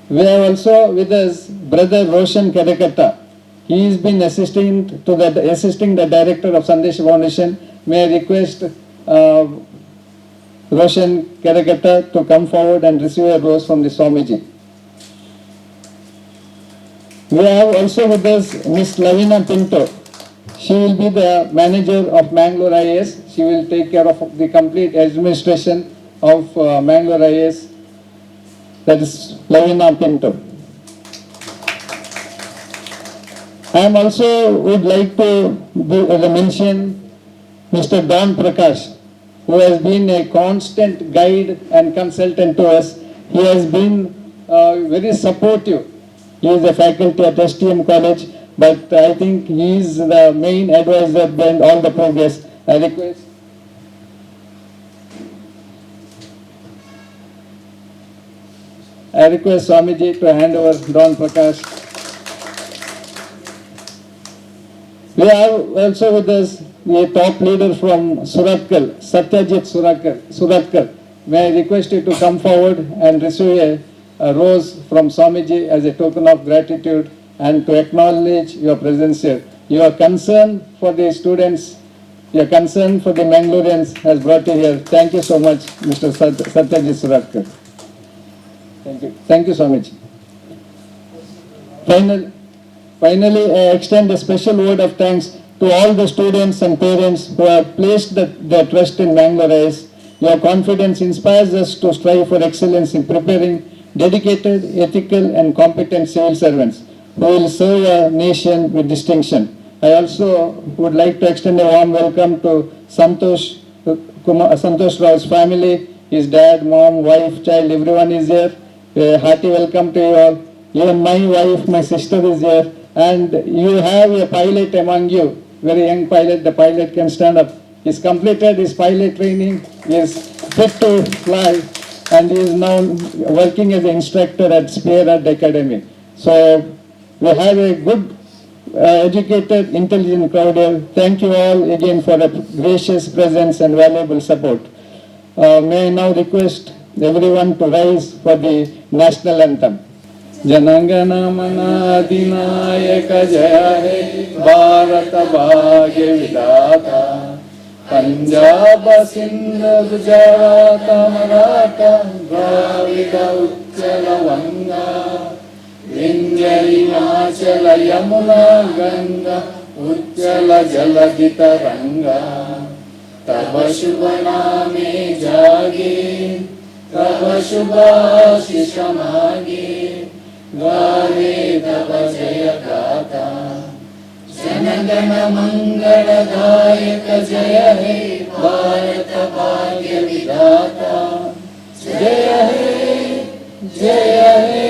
We have also with us Brother Roshan Kadakata. He has been assisting the director of Sandesha Foundation. May I request Roshan Kadakata to come forward and receive a rose from the Swamiji. We have also with us Miss Lavina Pinto. She will be the manager of Mangalore IAS. She will take care of the complete administration of Mangalore IAS. That is Lavina Pinto. I am also would like to mention Mr. Don Prakash, who has been a constant guide and consultant to us. He has been very supportive. He is a faculty at STM College, but I think he is the main advisor behind all the progress. I request Swamiji to hand over Don Prakash. We have also with us a top leader from Suratkal, Satyajit Suratkar. May I request you to come forward and receive a rose from Swamiji as a token of gratitude and to acknowledge your presence here. Your concern for the students, your concern for the Mangaloreans has brought you here. Thank you so much, Mr. Satyajit Suratkar. Thank you. Thank you, Swamiji. Finally, I extend a special word of thanks to all the students and parents who have placed their trust in Mangalore IAS. Your confidence inspires us to strive for excellence in preparing dedicated, ethical and competent civil servants who will serve our nation with distinction. I also would like to extend a warm welcome to Santosh Rao's family, his dad, mom, wife, child, everyone is here. A hearty welcome to you all. Even my wife, my sister is here. And you have a pilot among you, very young pilot. The pilot can stand up. He's completed his pilot training. He is fit to fly, and he is now working as an instructor at Spearhead Academy. So we have a good, educated, intelligent crowd here. Thank you all again for a gracious presence and valuable support. May I now request everyone to rise for the national anthem. Janangana mana adinayaka jaya he Bharata bhagya vidata Punjab Sindh Gujarat Maratha Dravida Utchala Vanga Vindhya Himachala Yamuna Ganga Utchala Jaladita Ranga Tava Shubha Name Jage Tava Shubha Shisha Mage Gave Tava Jaya Gata Janagana Mangala Dayaka Jaya He Bharata Bhagya Vidata Jaya He Jaya He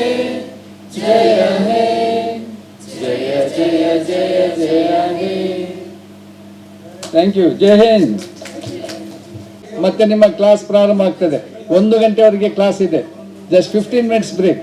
Jaya He Jaya Jaya Jaya Jaya He. Thank you. Jai Hind. ಮತ್ತೆ ನಿಮ್ಮ class ಪ್ರಾರಂಭ ಆಗ್ತದೆ. 1 ಗಂಟೆವರೆಗೆ class ಇದೆ. Just 15 minutes break.